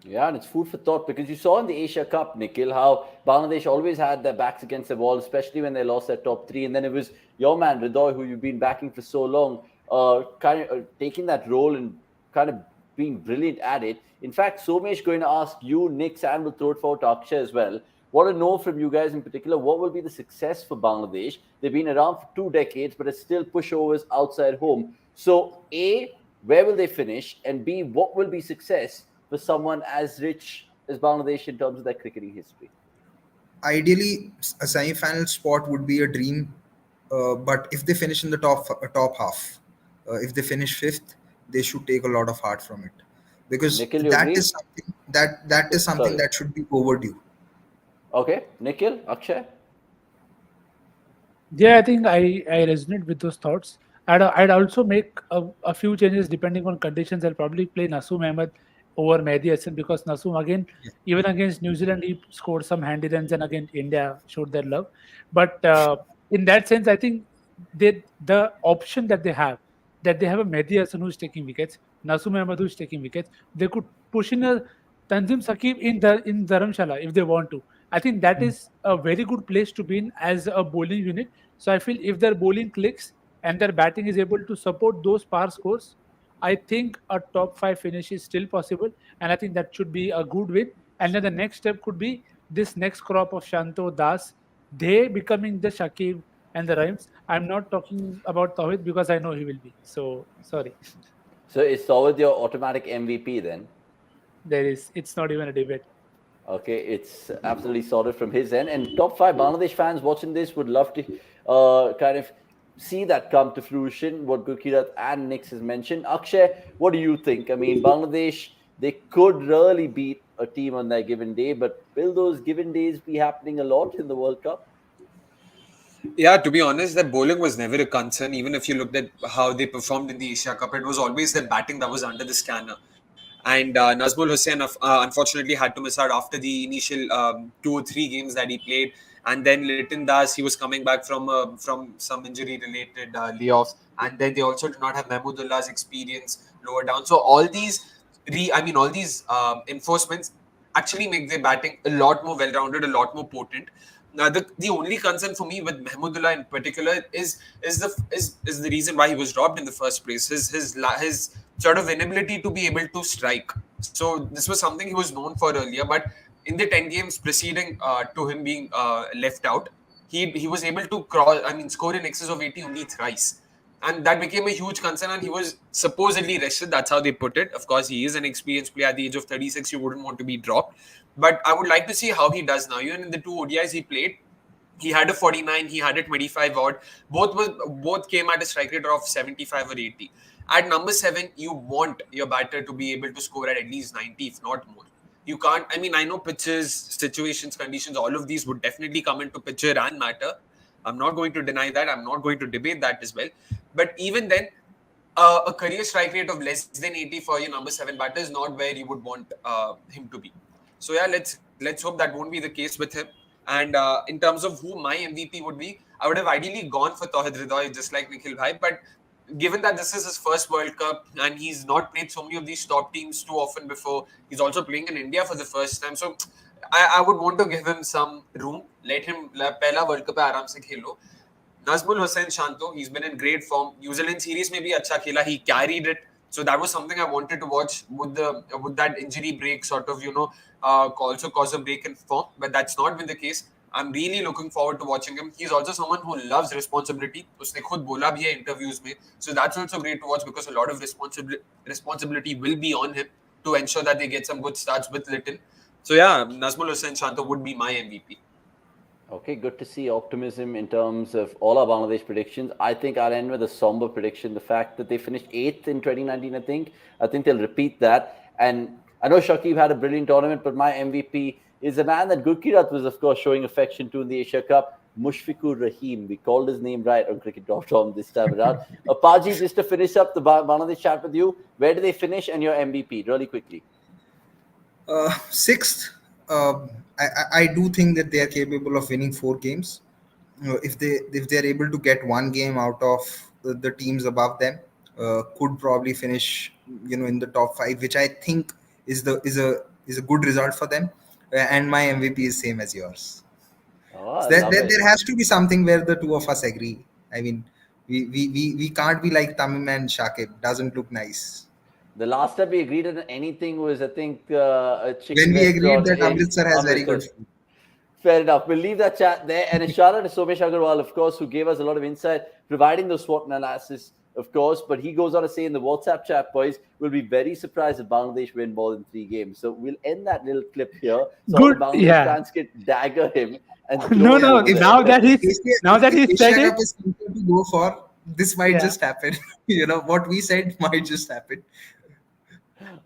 Speaker 1: Yeah, and it's food for thought because you saw in the Asia Cup, Nikhil, how Bangladesh always had their backs against the wall, especially when they lost their top three. And then it was your man, Ridoy, who you've been backing for so long, kind of taking that role and kind of being brilliant at it. In fact, Somesh going to ask you, Nick, and we'll throw it forward to Akshay as well. Want to know from you guys in particular, what will be the success for Bangladesh? They've been around for 2 decades, but it's still pushovers outside home. So, A, where will they finish? And B, what will be success for someone as rich as Bangladesh in terms of their cricketing history?
Speaker 3: Ideally, a semi-final spot would be a dream, but if they finish in the top half, if they finish fifth, they should take a lot of heart from it, because
Speaker 1: Nikhil, you agree?
Speaker 3: that is something
Speaker 1: Sorry.
Speaker 3: that should be overdue.
Speaker 1: Okay. Nikhil, Akshay?
Speaker 2: Yeah, I think I resonate with those thoughts. I'd also make a few changes depending on conditions. I'll probably play Nasoom Ahmed over Mehdi Hassan because Nasoom again,
Speaker 3: Yeah.
Speaker 2: even against New Zealand, he scored some handy runs, and against India showed their love. But in that sense, I think the option that they have a Mehdi Hassan who's taking wickets, Nasoom Ahmed who's taking wickets, they could push in a Tanzim Sakib in Dharamshala if they want to. I think that is a very good place to be in as a bowling unit. So I feel if their bowling clicks and their batting is able to support those par scores, I think a top 5 finish is still possible, and I think that should be a good win. And then the next step could be this next crop of Shanto Das, they becoming the Shakib and the Rhymes. I'm not talking about Tawhid because I know he will be. So sorry,
Speaker 1: So is Soward your automatic MVP then?
Speaker 2: it's not even a debate.
Speaker 1: Okay, it's absolutely sorted from his end. And top five Bangladesh fans watching this would love to kind of see that come to fruition, what Gurkirat and Nix has mentioned. Akshay, what do you think? I mean, Bangladesh, they could really beat a team on their given day, but will those given days be happening a lot in the World Cup?
Speaker 4: Yeah, to be honest, their bowling was never a concern. Even if you looked at how they performed in the Asia Cup, it was always their batting that was under the scanner. And Nazmul Hussain, unfortunately, had to miss out after the initial 2 or 3 games that he played. And then Liton Das, he was coming back from some injury-related layoffs. And then they also did not have Mahmudullah's experience lower down. So all these, all these enforcements actually make their batting a lot more well-rounded, a lot more potent. Now, the only concern for me with Mahmudullah in particular is the reason why he was dropped in the first place. His sort of inability to be able to strike. So this was something he was known for earlier, but in the 10 games preceding to him being left out, he was able to score in excess of 80 only thrice. And that became a huge concern, and he was supposedly rested. That's how they put it. Of course, he is an experienced player at the age of 36. You wouldn't want to be dropped. But I would like to see how he does now. Even in the 2 ODIs he played, he had a 49, he had a 25 odd. Both came at a strike rate of 75 or 80. At number 7, you want your batter to be able to score at least 90, if not more. You can't. I know pitches, situations, conditions, all of these would definitely come into picture and matter. I'm not going to deny that. I'm not going to debate that as well. But even then, a career strike rate of less than 80 for your number 7 batter is not where you would want him to be. So yeah, let's hope that won't be the case with him. And in terms of who my MVP would be, I would have ideally gone for Tauhid Hridoy, just like Nikhil Bhai. But given that this is his first World Cup and he's not played so many of these top teams too often before, he's also playing in India for the first time. So I would want to give him some room. Let him पहला World Cup है आराम से खेलो. Nazmul Hussain Shanto, he's been in great form. New Zealand series में भी अच्छा खेला. He carried it. So that was something I wanted to watch. Would that injury break sort of also cause a break in form? But that's not been the case. I'm really looking forward to watching him. He's also someone who loves responsibility. उसने खुद बोला भी है interviews में. So that's also great to watch because a lot of responsibility will be on him to ensure that they get some good starts with Little. So yeah, Nazmul Hussain Shanto would be my MVP.
Speaker 1: Okay, good to see optimism in terms of all our Bangladesh predictions. I think I'll end with a somber prediction. The fact that they finished 8th in 2019, I think they'll repeat that. And I know Shakib had a brilliant tournament, but my MVP is a man that Gurkirat was, of course, showing affection to in the Asia Cup, Mushfiqur Rahim. We called his name right on cricket.com this time around. Apaji, just to finish up the Bangladesh chat with you, where do they finish and your MVP, really quickly?
Speaker 3: 6th. I do think that they are capable of winning 4 games. If they are able to get one game out of the teams above them, could probably finish in the top 5, which I think is a good result for them. And my MVP is same as yours.
Speaker 1: Oh,
Speaker 3: there has to be something where the two of us agree. I mean, we can't be like Tamim and Shakib. Doesn't look nice.
Speaker 1: The last time we agreed on anything was, I think, a chicken
Speaker 3: when we agreed
Speaker 1: restaurant
Speaker 3: that
Speaker 1: in
Speaker 3: Amritsar has very good food.
Speaker 1: Fair enough. We'll leave that chat there. And a shout out to Somesh Agarwal, of course, who gave us a lot of insight, providing the SWOT analysis, of course. But he goes on to say in the WhatsApp chat, boys, we'll be very surprised if Bangladesh win more than 3 games. So we'll end that little clip here. So all the Bangladesh fans can dagger him. And
Speaker 2: no. Now that he's said it,
Speaker 3: is something to go for. This might just happen. What we said might just happen.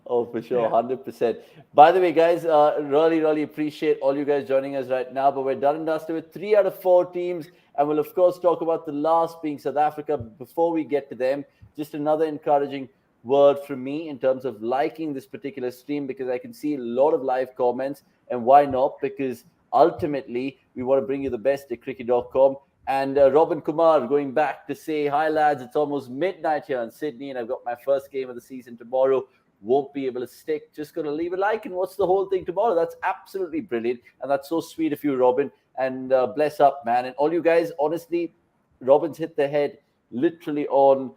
Speaker 1: Oh, for sure, 100%. By the way, guys, really, really appreciate all you guys joining us right now. But we're done and dusted with 3 out of 4 teams. And we'll, of course, talk about the last being South Africa. Before we get to them, just another encouraging word from me in terms of liking this particular stream, because I can see a lot of live comments. And why not? Because ultimately, we want to bring you the best at cricket.com. And Robin Kumar going back to say, hi, lads, it's almost midnight here in Sydney, and I've got my first game of the season tomorrow. Won't be able to stick. Just going to leave a like and watch the whole thing tomorrow. That's absolutely brilliant. And that's so sweet of you, Robin. And bless up, man. And all you guys, honestly, Robin's hit the head literally on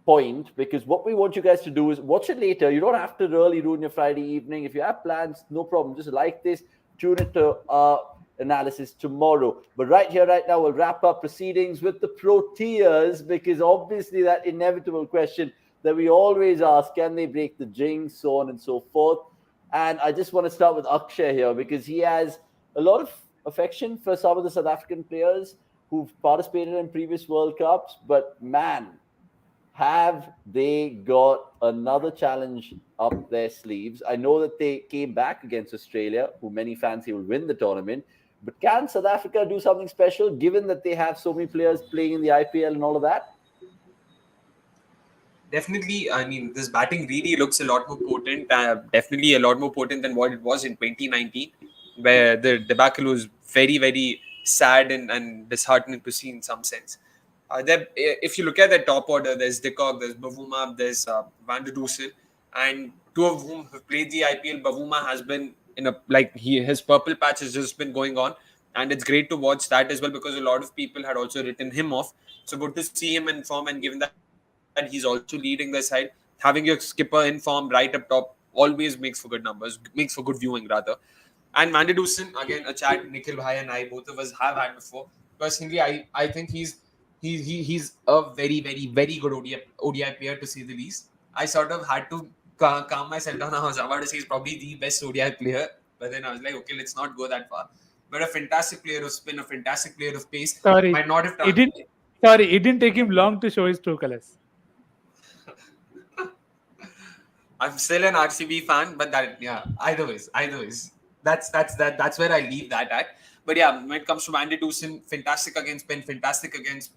Speaker 1: point, because what we want you guys to do is watch it later. You don't have to really ruin your Friday evening. If you have plans, no problem. Just like this, tune it to our analysis tomorrow. But right here, right now, we'll wrap up proceedings with the Proteas, because obviously that inevitable question that we always ask, can they break the jinx, so on and so forth. And I just want to start with Akshay here, because he has a lot of affection for some of the South African players who've participated in previous World Cups. But man, have they got another challenge up their sleeves? I know that they came back against Australia, who many fancy will win the tournament. But can South Africa do something special, given that they have so many players playing in the IPL and all of that?
Speaker 4: Definitely, I mean, this batting really looks a lot more potent, definitely a lot more potent than what it was in 2019, where the debacle was very, very sad and disheartening to see in some sense. If you look at the top order, there's De Kock, there's Bavuma, there's Van der Dusen, and 2 of whom have played the IPL. Bavuma has been his purple patch has just been going on, and it's great to watch that as well, because a lot of people had also written him off. So good to see him in form, and given that he's also leading the side, having your skipper in form right up top always makes for good numbers, makes for good viewing rather. And Van der Dusen, again, a chat Nikhil Bhai and I, both of us have had before. Personally, I think he's a very, very, very good ODI player, to say the least. I sort of had to calm myself down. I was about to say he's probably the best ODI player, but then I was like, okay, let's not go that far. But a fantastic player of spin, a fantastic player of pace.
Speaker 2: Sorry,
Speaker 4: might not have
Speaker 2: it didn't take him long to show his true colors.
Speaker 4: I'm still an RCB fan, but either ways, that's where I leave that at. But yeah, when it comes to Van der Dusen, fantastic against spin, fantastic against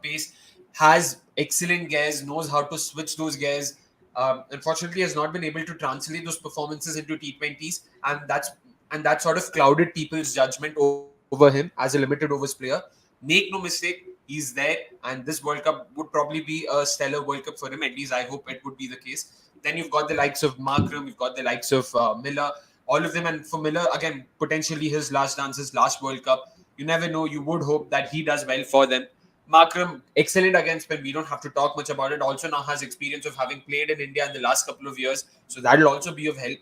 Speaker 4: pace, has excellent gears, knows how to switch those gears. Unfortunately, has not been able to translate those performances into T20s, and that sort of clouded people's judgment over him over him as a limited overs player. Make no mistake, he's there, and this World Cup would probably be a stellar World Cup for him. At least I hope it would be the case. Then you've got the likes of Markram, you've got the likes of Miller, all of them. And for Miller, again, potentially his last dance, his last World Cup. You never know. You would hope that he does well for them. Markram, excellent against spin. We don't have to talk much about it. Also now has experience of having played in India in the last couple of years. So that'll also be of help.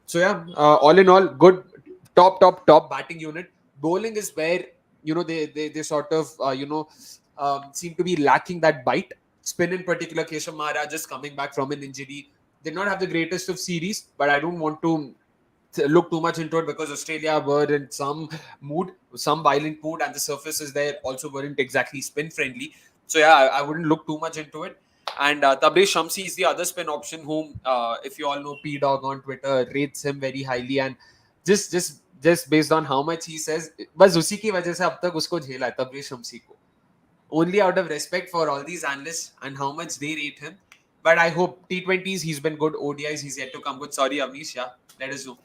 Speaker 4: So yeah, all in all, good top batting unit. Bowling is where they sort of seem to be lacking that bite. Spin in particular, Keshav Maharaj just coming back from an injury, did not have the greatest of series, but I don't want to look too much into it because Australia were in some violent mood, and the surfaces there also weren't exactly spin friendly. So yeah, I wouldn't look too much into it. And Tabriz Shamsi is the other spin option, whom, if you all know P Dog on Twitter, rates him very highly, and just based on how much he says, बस उसी की वजह से अब तक उसको झेला है तब्रेज शम्सी को. Only out of respect for all these analysts and how much they rate him. But I hope T20s he's been good, ODIs he's yet to come good. Sorry, Avnish, yeah, let us know.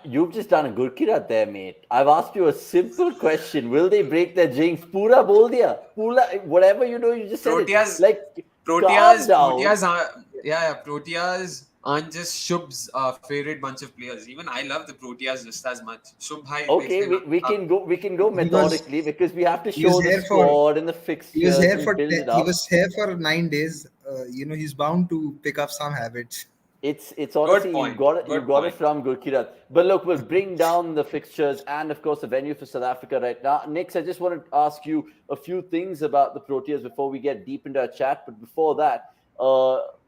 Speaker 1: You've just done a good kirat there, mate. I've asked you a simple question. Will they break their jinx? Pura bol diya. Pura, whatever you do, you just said
Speaker 4: Proteas,
Speaker 1: it. Like,
Speaker 4: Proteas,
Speaker 1: calm down.
Speaker 4: Proteas aren't just Shubh's favorite bunch of players. Even I love the Proteas just as much. Shubh bhai,
Speaker 1: Okay, we can go methodically because we have to
Speaker 3: he was
Speaker 1: show the
Speaker 3: here
Speaker 1: squad and the fixtures.
Speaker 3: He was here
Speaker 1: we
Speaker 3: for
Speaker 1: build it
Speaker 3: he
Speaker 1: up.
Speaker 3: was here for 9 days. He's bound to pick up some habits.
Speaker 1: It's honestly
Speaker 4: point,
Speaker 1: you've got
Speaker 4: good
Speaker 1: it
Speaker 4: point.
Speaker 1: from Gurkirat. But look, we'll bring down the fixtures and of course the venue for South Africa right now. Nix, I just want to ask you a few things about the Proteas before we get deep into our chat. But before that,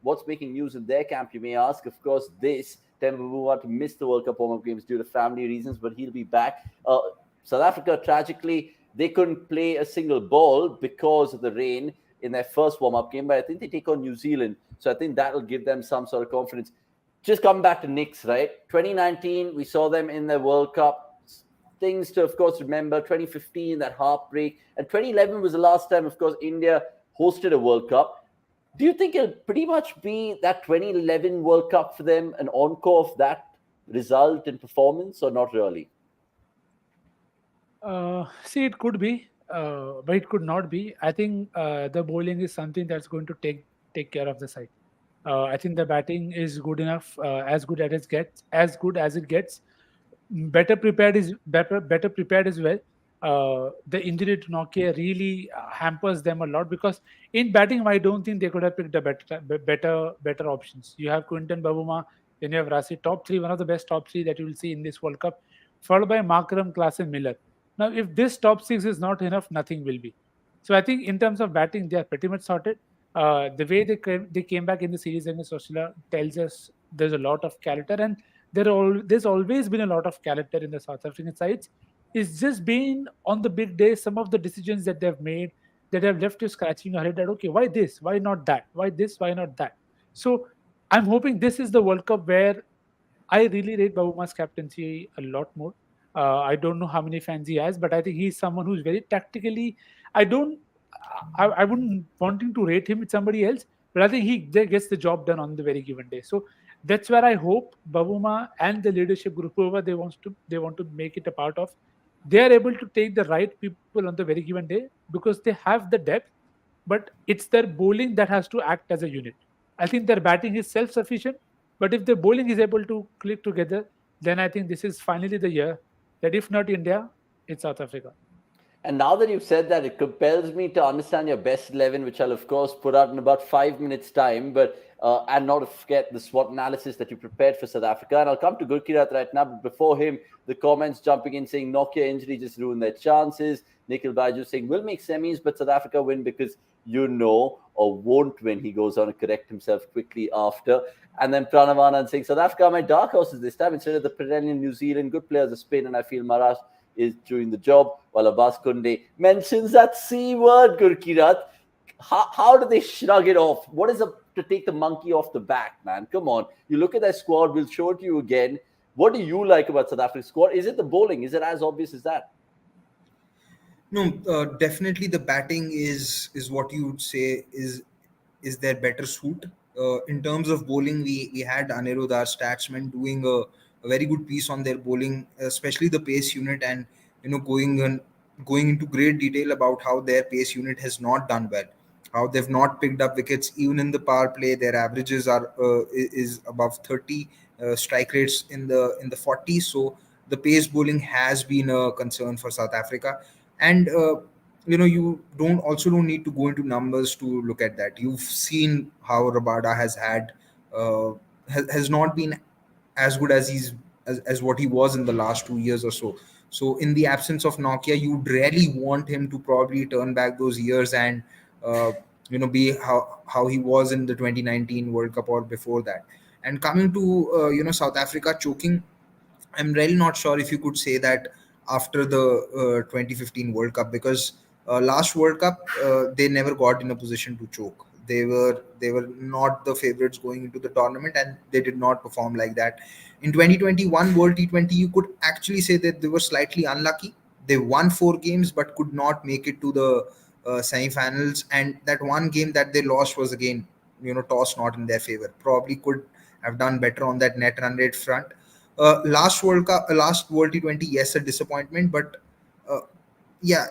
Speaker 1: what's making news in their camp? You may ask. Of course, Temba Bavuma to miss the World Cup warm-up games due to family reasons, but he'll be back. South Africa, tragically, they couldn't play a single ball because of the rain in their first warm-up game, but I think they take on New Zealand. So I think that'll give them some sort of confidence. Just come back to Knicks, right? 2019, we saw them in the World Cup. Things to, of course, remember. 2015, that heartbreak. And 2011 was the last time, of course, India hosted a World Cup. Do you think it'll pretty much be that 2011 World Cup for them, an encore of that result and performance, or not really?
Speaker 2: See, it could be, but it could not be. I think the bowling is something that's going to take care of the side. I think the batting is good enough, as good as it gets, Better prepared as well. The injury to Nokia really hampers them a lot because in batting, I don't think they could have picked a better options. You have Quinton Bavuma, then you have Rasi, top three, one of the best top three that you will see in this World Cup, followed by Markram, Klaasen, Miller. Now, if this top six is not enough, nothing will be. So I think in terms of batting, they are pretty much sorted. The way they came back in the series against Australia tells us there's a lot of character, and there's always been a lot of character in the South African sides. It's just been on the big days, some of the decisions that they've made that have left you scratching your head that, okay, why this? Why not that? Why this? Why not that? So I'm hoping this is the World Cup where I really rate Babuma's captaincy a lot more. I don't know how many fans he has, but I think he's someone who's very tactically. I don't. I wouldn't wanting to rate him with somebody else, but I think he gets the job done on the very given day. So that's where I hope Babuma and the leadership group, whoever they want to make it a part of, they are able to take the right people on the very given day because they have the depth, but it's their bowling that has to act as a unit. I think their batting is self-sufficient, but if the bowling is able to click together, then I think this is finally the year that if not India, it's South Africa.
Speaker 1: And now that you've said that, it compels me to understand your best 11, which I'll, of course, put out in about 5 minutes' time. But and not to forget the SWOT analysis that you prepared for South Africa. And I'll come to Gurkirat right now. But before him, the comments jumping in saying Nokia injury just ruined their chances. Nikhil Baiju saying, we'll make semis, but South Africa win because or won't win. He goes on to correct himself quickly after. And then Pranavanand saying, South Africa are my dark horses this time instead of the perennial New Zealand. Good players of Spain, and I feel Maharashtra is doing the job, while Abbas Kunde mentions that C word, Gurkirat. How do they shrug it off? What is to take the monkey off the back, man? Come on. You look at that squad, we'll show it to you again. What do you like about South Africa's squad? Is it the bowling? Is it as obvious as that?
Speaker 3: No, definitely the batting is what you would say is their better suit. In terms of bowling, we had Anirudh, our statsman, doing a very good piece on their bowling, especially the pace unit, and going into great detail about how their pace unit has not done well, how they've not picked up wickets even in the power play. Their averages are is above 30, strike rates in the 40s. So the pace bowling has been a concern for South Africa, and you don't need to go into numbers to look at that. You've seen how Rabada uh, has not been as good as what he was in the last 2 years or so. So in the absence of Nokia, you'd really want him to probably turn back those years and uh, be how he was in the 2019 World Cup or before that. And coming to South Africa choking, I'm really not sure if you could say that after the 2015 World Cup, because last World Cup they never got in a position to choke. They were not the favorites going into the tournament, and they did not perform like that. In 2021 World T20, you could actually say that they were slightly unlucky. They won 4 games but could not make it to the semi-finals, and that one game that they lost was again toss not in their favor. Probably could have done better on that net run rate front. Last World Cup, last World T20, yes, a disappointment, but uh, yeah,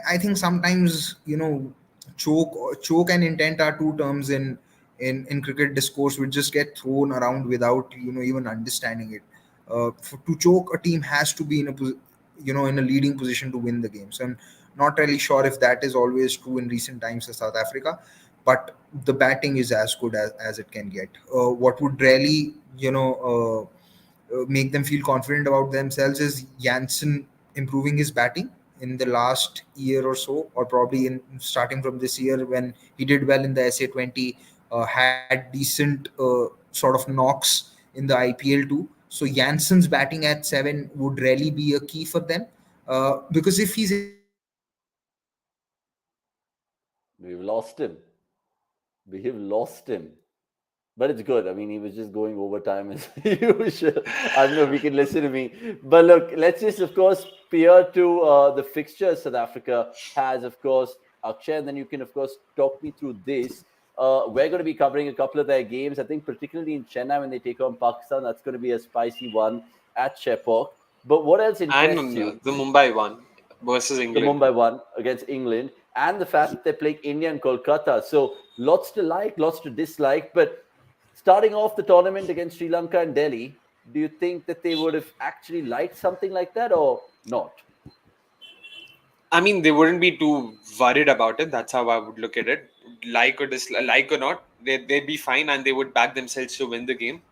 Speaker 3: I think sometimes choke and intent are two terms in cricket discourse which just get thrown around without even understanding it. To choke, a team has to be in a leading position to win the game. So I'm not really sure if that is always true in recent times for South Africa, but the batting is as good as it can get. What would really make them feel confident about themselves is Janssen improving his batting in the last year or so, or probably in starting from this year when he did well in the SA20, had decent sort of knocks in the IPL too. So Janssen's batting at 7 would really be a key for them, because if he's able to do that,
Speaker 1: We've lost him. We have lost him. But it's good. I mean, he was just going overtime as usual. I don't know if he can listen to me. But look, let's just, of course, peer to the fixtures South Africa has, of course, Akshay. And then you can, of course, talk me through this. We're going to be covering a couple of their games. I think particularly in Chennai when they take on Pakistan, that's going to be a spicy one at Chepauk. But what else interests
Speaker 4: And
Speaker 1: you?
Speaker 4: the Mumbai one versus
Speaker 1: The
Speaker 4: England.
Speaker 1: Mumbai one against England, and the fact that they're playing India and Kolkata. So lots to like, lots to dislike. But starting off the tournament against Sri Lanka and Delhi, do you think that they would have actually liked something like that or not?
Speaker 4: I mean, they wouldn't be too worried about it. That's how I would look at it. Like or dislike, like or not, they'd be fine and they would back themselves to win the game.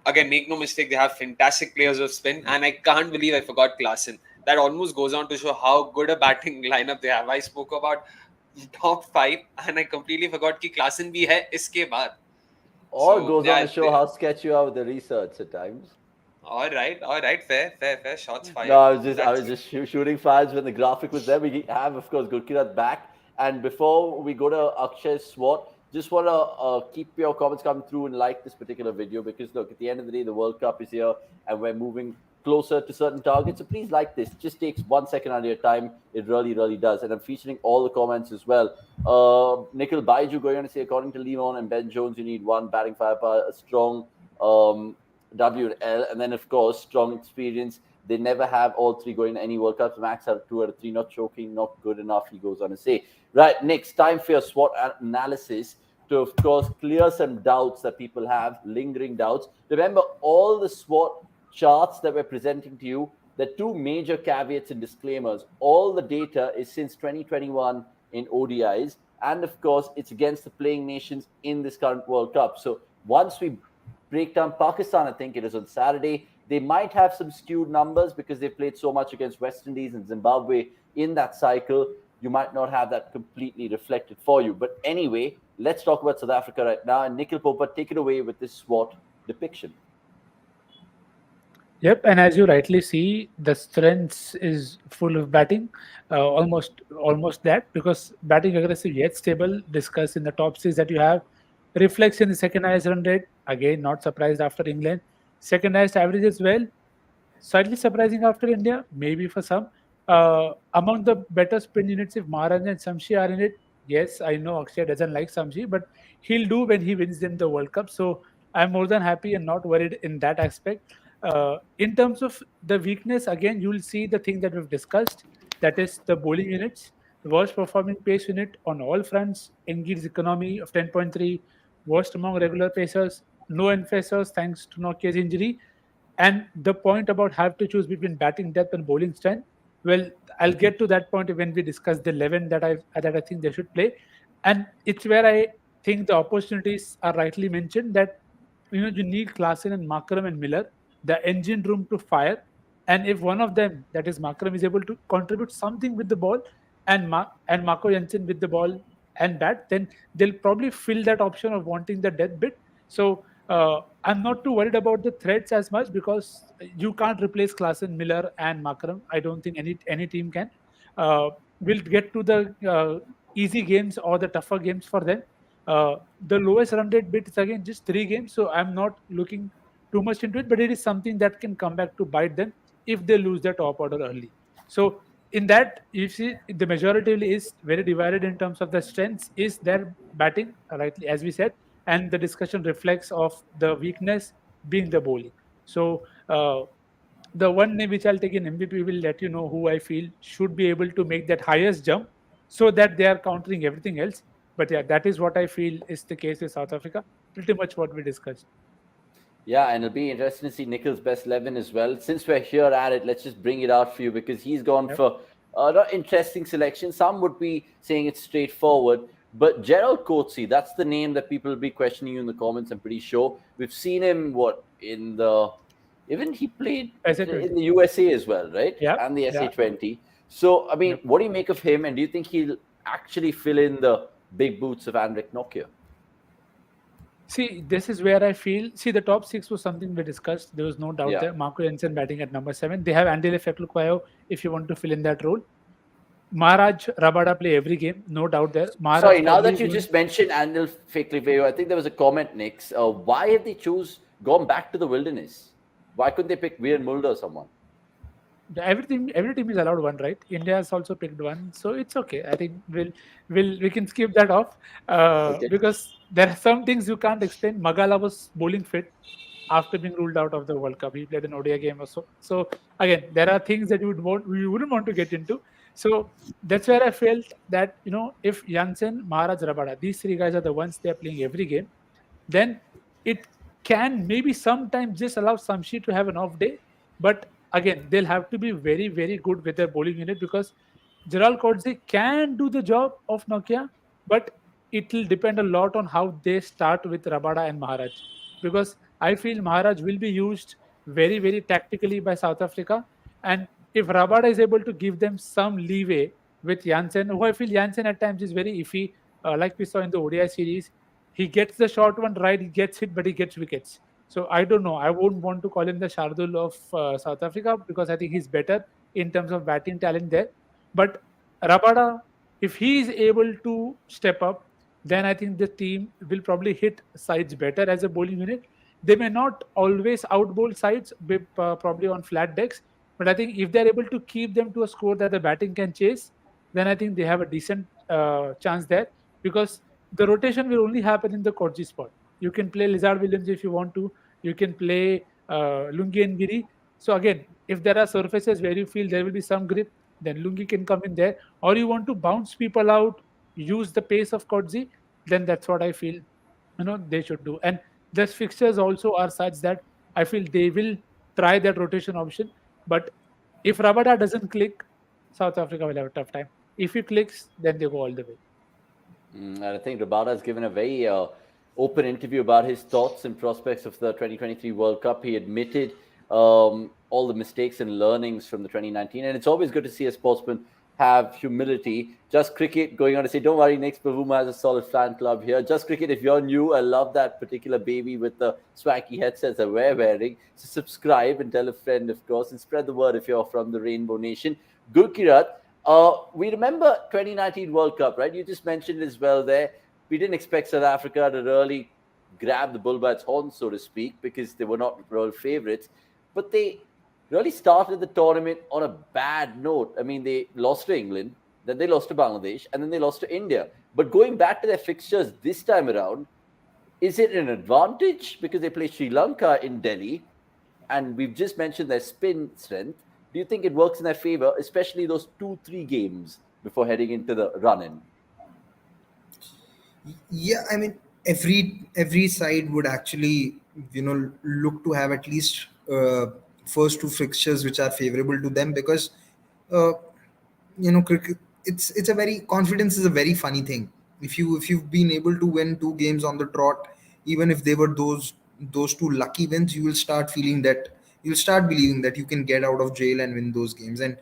Speaker 4: Again, make no mistake, they have fantastic players of spin, and I can't believe I forgot Klaasen. That almost goes on to show how good a batting lineup they have. I spoke about top five, and I completely forgot कि Klaasen भी है इसके बाद.
Speaker 1: Or
Speaker 4: So
Speaker 1: goes on to
Speaker 4: yeah,
Speaker 1: show how sketchy you are with the research at times.
Speaker 4: all right, fair. Shots
Speaker 1: No,
Speaker 4: fired.
Speaker 1: I was just shooting fires when the graphic was there. We have, of course, Gurkirat back. And before we go to Akshay's SWAT, just want to keep your comments coming through and like this particular video because, look, at the end of the day, the World Cup is here and we're moving closer to certain targets. So please like this. Just takes 1 second out of your time. It really, really does. And I'm featuring all the comments as well. Nikhil Baiju going on to say, according to Leon and Ben Jones, you need one batting firepower, a strong W and L, and then, of course, strong experience. They never have all three going to any World Cups. Max have 2 out of 3, not choking, not good enough, he goes on to say. Right, next, time for your SWOT analysis to, of course, clear some doubts that people have, lingering doubts. Remember, all the SWOT charts that we're presenting to you, the two major caveats and disclaimers. All the data is since 2021 in ODIs, and, of course, it's against the playing nations in this current World Cup. So once we break down Pakistan, I think it is on Saturday, they might have some skewed numbers because they played so much against West Indies and Zimbabwe in that cycle. You might not have that completely reflected for you. But anyway, let's talk about South Africa right now. And Nikhil Popa, take it away with this SWOT depiction.
Speaker 2: Yep, and as you rightly see, the strengths is full of batting, almost that because batting aggressive yet stable. Discussed in the top six that you have, reflects in the second highest run rate. Again, not surprised after England. Second highest average as well. Slightly surprising after India, maybe for some. Among the better spin units, if Maharaj and Samshi are in it, yes, I know Akshay doesn't like Samshi, but he'll do when he wins them the World Cup. So I'm more than happy and not worried in that aspect. In terms of the weakness, again, you'll see the thing that we've discussed. That is the bowling units, the worst performing pace unit on all fronts. Engaged economy of 10.3, worst among regular pacers, no enforcers thanks to Nokia's injury. And the point about have to choose between batting depth and bowling strength. Well, I'll get to that point when we discuss the 11 that I think they should play, and it's where I think the opportunities are rightly mentioned that you need Klaasen and Markram and Miller, the engine room to fire, and if one of them, that is Markram, is able to contribute something with the ball, and Marco Jensen with the ball and bat, then they'll probably fill that option of wanting the death bit. So I'm not too worried about the threats as much because you can't replace Klaasen, Miller, and Markram. I don't think any team can. Uh, we'll get to the easy games or the tougher games for them. The lowest run rate bit is again just 3 games, so I'm not looking too much into it, but it is something that can come back to bite them if they lose their top order early. So in that, you see, the majority is very divided in terms of the strengths is their batting, rightly as we said, and the discussion reflects of the weakness being the bowling. So the one name which I'll take in MVP will let you know who I feel should be able to make that highest jump so that they are countering everything else. But yeah, that is what I feel is the case with South Africa. Pretty much what we discussed.
Speaker 1: Yeah, and it'll be interesting to see Nikhil's best 11 as well. Since we're here at it, let's just bring it out for you because he's gone for not interesting selection. Some would be saying it's straightforward, but Gerald Coetzee, that's the name that people will be questioning you in the comments, I'm pretty sure. We've seen him, even he played in the USA as well, right?
Speaker 2: Yeah.
Speaker 1: And the SA20. So, I mean, what do you make of him? And do you think he'll actually fill in the big boots of Andrik Nokia?
Speaker 2: See, this is where I feel. See, the top 6 was something we discussed. There was no doubt
Speaker 1: Yeah.
Speaker 2: there. Marco Jensen batting at number 7. They have Andile Feklukayo if you want to fill in that role. Maharaj Rabada play every game, no doubt there. Maharaj
Speaker 1: Sorry, now
Speaker 2: probably
Speaker 1: that you
Speaker 2: will-
Speaker 1: just mentioned Andil Fekliveyo, I think there was a comment, Nix. Why have they gone back to the wilderness? Why couldn't they pick Veer Mulder or someone?
Speaker 2: every team is allowed one, right? India has also picked one, so it's okay. I think we can skip that off
Speaker 1: Okay.
Speaker 2: because there are some things you can't explain. Magala was bowling fit after being ruled out of the World Cup. He played an ODI game or so. So again, there are things that we wouldn't want to get into. So that's where I felt that if Jansen, Maharaj, Rabada, these 3 guys are the ones they are playing every game, then it can maybe sometimes just allow Samshi to have an off day. But again, they'll have to be very, very good with their bowling unit because Gerald Coetzee can do the job of Nokia, but it will depend a lot on how they start with Rabada and Maharaj. Because I feel Maharaj will be used very, very tactically by South Africa. And if Rabada is able to give them some leeway with Jansen, who I feel Jansen at times is very iffy, like we saw in the ODI series, he gets the short one right, he gets hit, but he gets wickets. So I don't know. I wouldn't want to call him the Shardul of South Africa because I think he's better in terms of batting talent there. But Rabada, if he is able to step up, then I think the team will probably hit sides better as a bowling unit. They may not always outbowl sides, probably on flat decks, but I think if they're able to keep them to a score that the batting can chase, then I think they have a decent chance there because the rotation will only happen in the Kochi spot. You can play Lizard Williams if you want to. You can play Lungi and Giri. So again, if there are surfaces where you feel there will be some grip, then Lungi can come in there. Or you want to bounce people out, use the pace of Kodzi, then that's what I feel they should do. And the fixtures also are such that I feel they will try that rotation option. But if Rabada doesn't click, South Africa will have a tough time. If he clicks, then they go all the way.
Speaker 1: And I think Rabada has given a very open interview about his thoughts and prospects of the 2023 World Cup. He admitted all the mistakes and learnings from the 2019. And it's always good to see a sportsman have humility. Just Cricket going on to say, don't worry, Next Bavuma has a solid fan club here. Just Cricket, if you're new, I love that particular baby with the swanky headsets that we're wearing. So subscribe and tell a friend, of course, and spread the word if you're from the Rainbow Nation. Gurkirat, we remember 2019 World Cup, right? You just mentioned it as well there. We didn't expect South Africa to really grab the bull by its horns, so to speak, because they were not real favorites. But they really started the tournament on a bad note. I mean, they lost to England, then they lost to Bangladesh, and then they lost to India. But going back to their fixtures this time around, is it an advantage because they play Sri Lanka in Delhi? and we've just mentioned their spin strength. Do you think it works in their favor, especially those 2-3 games before heading into the run-in?
Speaker 3: Yeah, I mean, every side would actually, look to have at least first two fixtures which are favorable to them, because uh, cricket, it's a very, confidence is a very funny thing. If you've been able to win two games on the trot, even if they were those two lucky wins, you'll start believing that you can get out of jail and win those games. And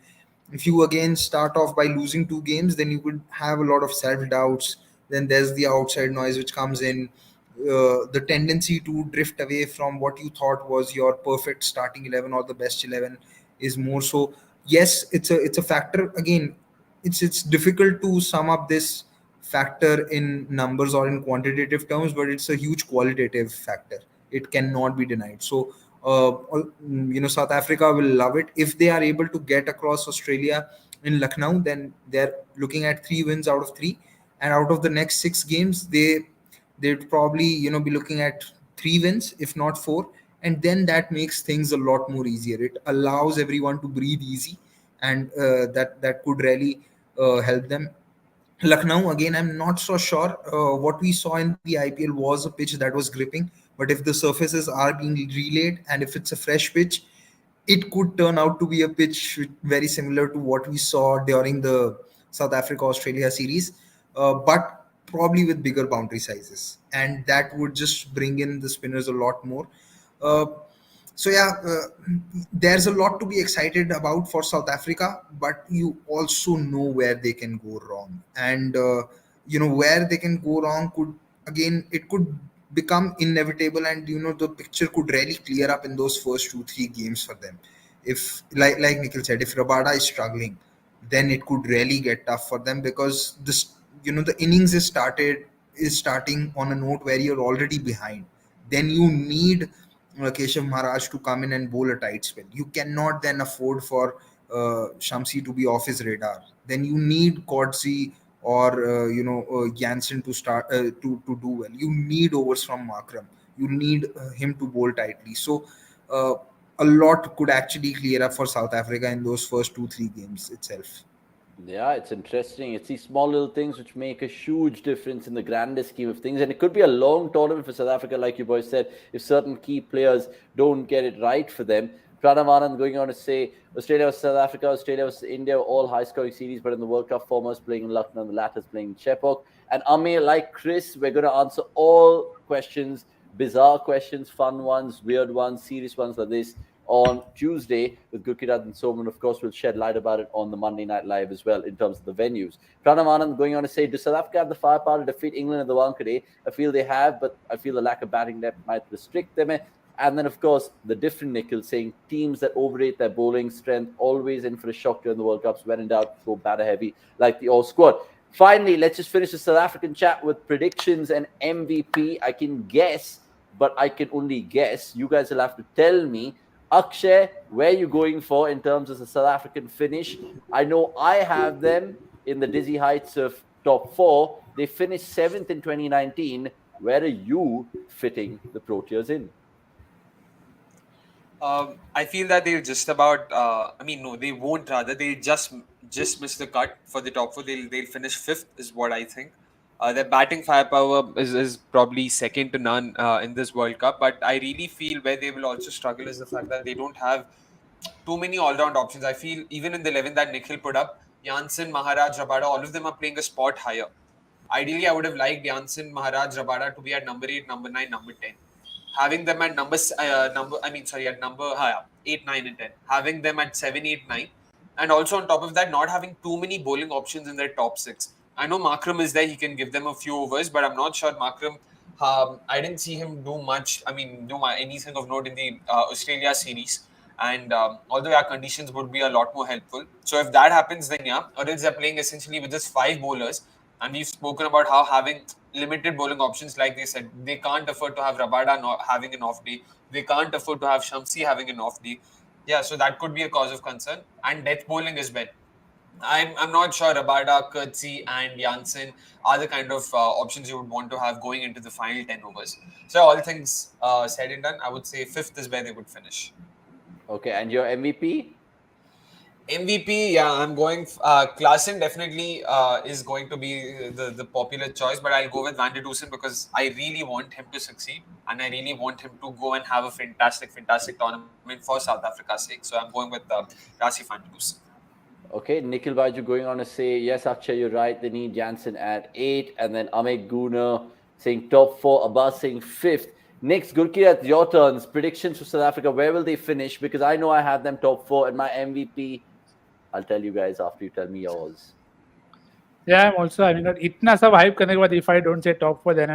Speaker 3: if you again start off by losing two games, then you would have a lot of self doubts. Then there's the outside noise which comes in, the tendency to drift away from what you thought was your perfect starting 11 or the best 11 is more so. Yes, it's a factor. Again, it's difficult to sum up this factor in numbers or in quantitative terms, but it's a huge qualitative factor. It cannot be denied. So South Africa will love it if they are able to get across Australia in Lucknow. Then they're looking at 3 wins out of 3, and out of the next 6 games, they'd probably be looking at 3 wins, if not 4. And then that makes things a lot more easier. It allows everyone to breathe easy, and that could really help them. Lucknow, again, I'm not so sure. What we saw in the IPL was a pitch that was gripping, but if the surfaces are being relayed and if it's a fresh pitch, it could turn out to be a pitch very similar to what we saw during the South Africa Australia series, but probably with bigger boundary sizes, and that would just bring in the spinners a lot more. Uh, there's a lot to be excited about for South Africa, but you also know where they can go wrong, and where they can go wrong could, again, it could become inevitable, and the picture could really clear up in those first 2 3 games for them. If, like Nikhil said, if Rabada is struggling, then it could really get tough for them, because this, the innings is starting on a note where you're already behind. Then you need Keshav Maharaj to come in and bowl a tight spell. You cannot then afford for Shamsi to be off his radar. Then you need Kodzi or Jansen to start to do well. You need overs from Makram. You need him to bowl tightly. So uh, a lot could actually clear up for South Africa in those first 2 3 games itself.
Speaker 1: Yeah, it's interesting. It's these small little things which make a huge difference in the grander scheme of things. And it could be a long tournament for South Africa, like you boys said, if certain key players don't get it right for them. Pranav Anand going on to say Australia versus South Africa, Australia versus India, all high scoring series, but in the World Cup, foremost playing in Lucknow, and the latter's playing in Chepauk. And Amir, like Chris, we're going to answer all questions, bizarre questions, fun ones, weird ones, serious ones like this on Tuesday with Gurkirat and Soman. Of course, we'll shed light about it on the Monday Night Live as well in terms of the venues. Pranav Anand going on to say, does South Africa have the firepower to defeat England in the Wankhede? I feel they have, but I feel the lack of batting depth might restrict them. And then, of course, the different Nikhil saying teams that overrate their bowling strength always in for a shock during the World Cups. When in doubt, go batter heavy like the All squad. Finally, let's just finish the South African chat with predictions and MVP. I can guess, but I can only guess. You guys will have to tell me. Akshay, where are you going for in terms of the South African finish? I know I have them in the dizzy heights of top 4. They finished 7th in 2019. Where are you fitting the Proteas in?
Speaker 4: I feel that they'll just about. No, they won't. Rather, they just miss the cut for the top 4. They'll finish 5th, is what I think. Their batting firepower is probably second to none in this World Cup. But I really feel where they will also struggle is the fact that they don't have too many all-round options. I feel even in the 11 that Nikhil put up, Jansen, Maharaj, Rabada, all of them are playing a spot higher. Ideally, I would have liked Jansen, Maharaj, Rabada to be at number 8, number 9, number 10. Having them at at number 8, 9, and 10. Having them at 7, 8, 9. And also on top of that, not having too many bowling options in their top 6. I know Makram is there, he can give them a few overs, but I'm not sure Makram, I didn't see him do much, do anything of note in the Australia series. And although our conditions would be a lot more helpful. So if that happens, then yeah, or else they're playing essentially with just 5 bowlers. And we've spoken about how having limited bowling options, like they said, they can't afford to have Rabada not having an off day. They can't afford to have Shamsi having an off day. Yeah, so that could be a cause of concern. And death bowling as well. I'm not sure Rabada, Kurtzi and Jansen are the kind of options you would want to have going into the final 10 overs. So all things said and done, I would say 5th is where they would finish.
Speaker 1: Okay, and your MVP?
Speaker 4: MVP, yeah, I'm going. Klaassen definitely is going to be the popular choice, but I'll go with Van der Dusen because I really want him to succeed and I really want him to go and have a fantastic tournament for South Africa's sake. So I'm going with Rassie Van der Dusen.
Speaker 1: Okay, Nikhil Baju going on to say, yes, Akshay, you're right. They need Jansen at 8. And then Amit Gooner saying top 4, Abbas saying 5th. Next, Gurkirat, your turns. Predictions for South Africa. Where will they finish? Because I know I have them top 4. And my MVP, I'll tell you guys after you tell me yours.
Speaker 2: Yeah, I'm also. I mean, not itna sab hype karne ke baad, if I don't say top four, then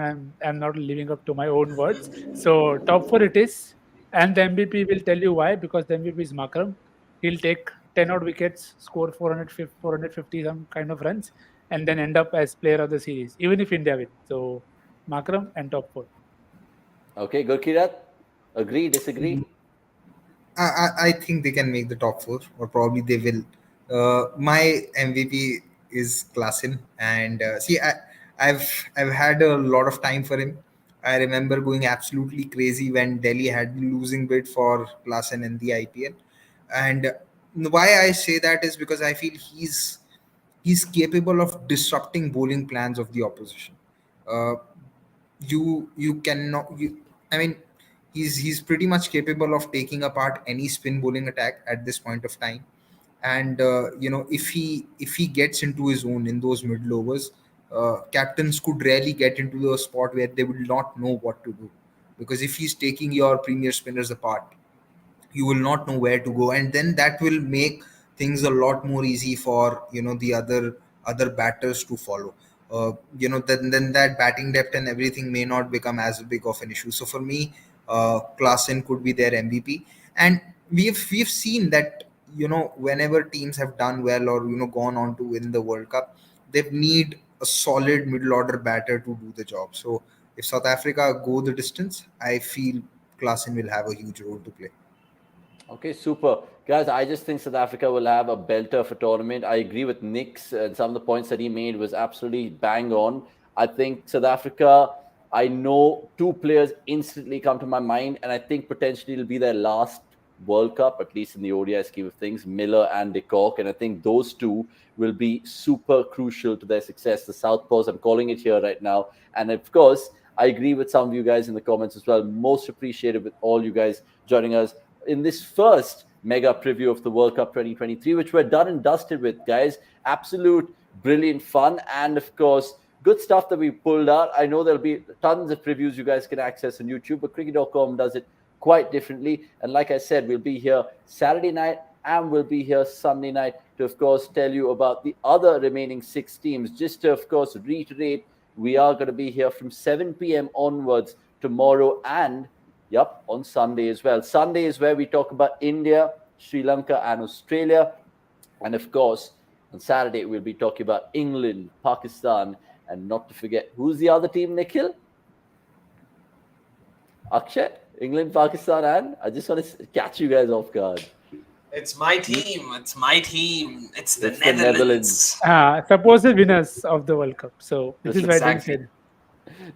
Speaker 2: I'm not living up to my own words. So top four it is, and the MVP will tell you why, because the MVP is Makram. He'll take 10 odd wickets, score 450 some kind of runs, and then end up as player of the series, even if India win. So Makram and top four.
Speaker 1: Okay, Gurkirat, agree, disagree?
Speaker 3: I think they can make the top four, or probably they will. My MVP is Klassen, and see, I've had a lot of time for him. I remember going absolutely crazy when Delhi had losing bid for Klassen in the IPL, and why I say that is because I feel he's capable of disrupting bowling plans of the opposition. Uh, you cannot you I mean he's pretty much capable of taking apart any spin bowling attack at this point of time. And if he gets into his own in those middle overs, captains could rarely get into a spot where they will not know what to do, because if he's taking your premier spinners apart, you will not know where to go, and then that will make things a lot more easy for the other batters to follow. Then that batting depth and everything may not become as big of an issue. So for me, Klaassen could be their MVP. And we've seen that whenever teams have done well or gone on to win the World Cup, they need a solid middle order batter to do the job. So if South Africa go the distance, I feel Klaassen will have a huge role to play.
Speaker 1: Okay, super. Guys, I just think South Africa will have a belter of a tournament. I agree with Nick's and some of the points that he made was absolutely bang on. I think South Africa, I know two players instantly come to my mind, and I think potentially it'll be their last World Cup, at least in the ODI scheme of things, Miller and de Kock. And I think those two will be super crucial to their success. The Southpaws, I'm calling it here right now. And of course, I agree with some of you guys in the comments as well. Most appreciated with all you guys joining us in this first mega preview of the World Cup 2023, which we're done and dusted with, guys. Absolute brilliant fun. And of course, good stuff that we pulled out. I know there'll be tons of previews you guys can access on YouTube, but cricket.com does it quite differently. And like I said, we'll be here Saturday night and we'll be here Sunday night to, of course, tell you about the other remaining 6 teams. Just to, of course, reiterate, we are going to be here from 7 p.m. onwards tomorrow and on Sunday as well. Sunday is where we talk about India, Sri Lanka, and Australia. And of course, on Saturday, we'll be talking about England, Pakistan, and not to forget, who's the other team, Nikhil? Akshay? England, Pakistan, and I just want to catch you guys off guard.
Speaker 4: It's my team. It's my team. It's the
Speaker 1: It's the
Speaker 4: Netherlands.
Speaker 2: Supposed winners of the World Cup. So this is why I said.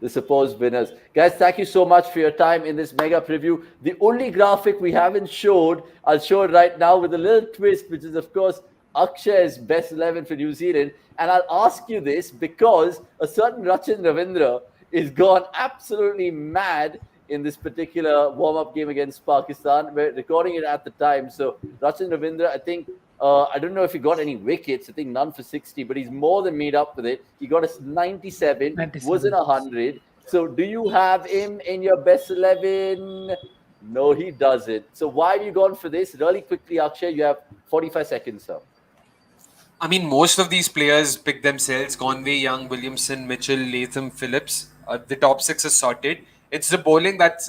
Speaker 1: The supposed winners. Guys, thank you so much for your time in this mega preview. The only graphic we haven't showed, I'll show it right now with a little twist, which is, of course, Akshay's best 11 for New Zealand. And I'll ask you this because a certain Rachin Ravindra is gone absolutely mad in this particular warm-up game against Pakistan. We're recording it at the time. So Rachin Ravindra, I think, I don't know if he got any wickets. I think none for 60, but he's more than made up with it. He got a 97, was in 100. So do you have him in your best 11? No, he doesn't. So why have you gone for this? Really quickly, Akshay, you have 45 seconds, sir.
Speaker 4: I mean, most of these players pick themselves. Conway, Young, Williamson, Mitchell, Latham, Phillips. The top 6 is sorted. It's the bowling that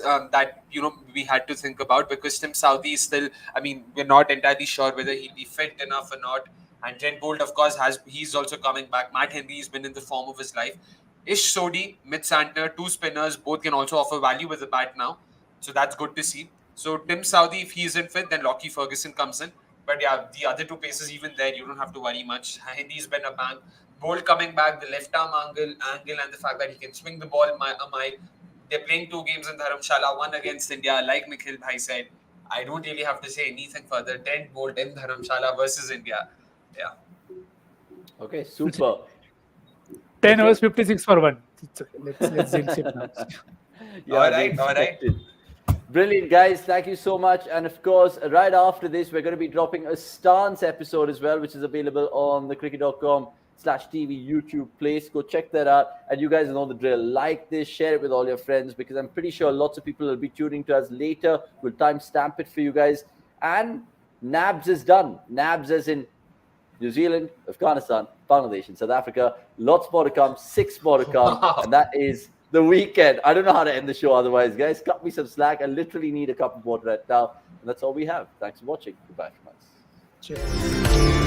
Speaker 4: we had to think about, because Tim Southee is still, I mean, we're not entirely sure whether he'll be fit enough or not. And Trent Bolt, of course, he's also coming back. Matt Henry's been in the form of his life. Ish Sodhi, Mitch Santner, 2 spinners, both can also offer value with the bat now. So that's good to see. So Tim Southee, if he isn't fit, then Lockie Ferguson comes in. But yeah, the other 2 paces, even there, you don't have to worry much. Henry's been a bang. Bolt coming back, the left arm angle, and the fact that he can swing the ball a mile. They're playing 2 games in Dharamshala, one against India, like Nikhil Bhai said. I don't really have to say anything further. 10 volt in Dharamshala versus India. Yeah.
Speaker 1: Okay, super.
Speaker 2: 10
Speaker 1: Okay.
Speaker 2: overs, 56 for 1. It's okay. Let's jinx it now.
Speaker 1: Yeah,
Speaker 4: All
Speaker 1: we
Speaker 4: right, all right.
Speaker 1: expected. Brilliant, guys. Thank you so much. And of course, right after this, we're going to be dropping a stance episode as well, which is available on the cricket.com/TV YouTube place. Go check that out. And you guys know the drill. Like this, share it with all your friends, because I'm pretty sure lots of people will be tuning to us later. We'll timestamp it for you guys. And NABS is done. NABS as in New Zealand, Afghanistan, Bangladesh, and South Africa. Lots more to come, 6 more to come.
Speaker 4: Wow.
Speaker 1: And that is the weekend. I don't know how to end the show otherwise, guys. Cut me some slack. I literally need a cup of water right now. And that's all we have. Thanks for watching. Goodbye from us.
Speaker 2: Cheers.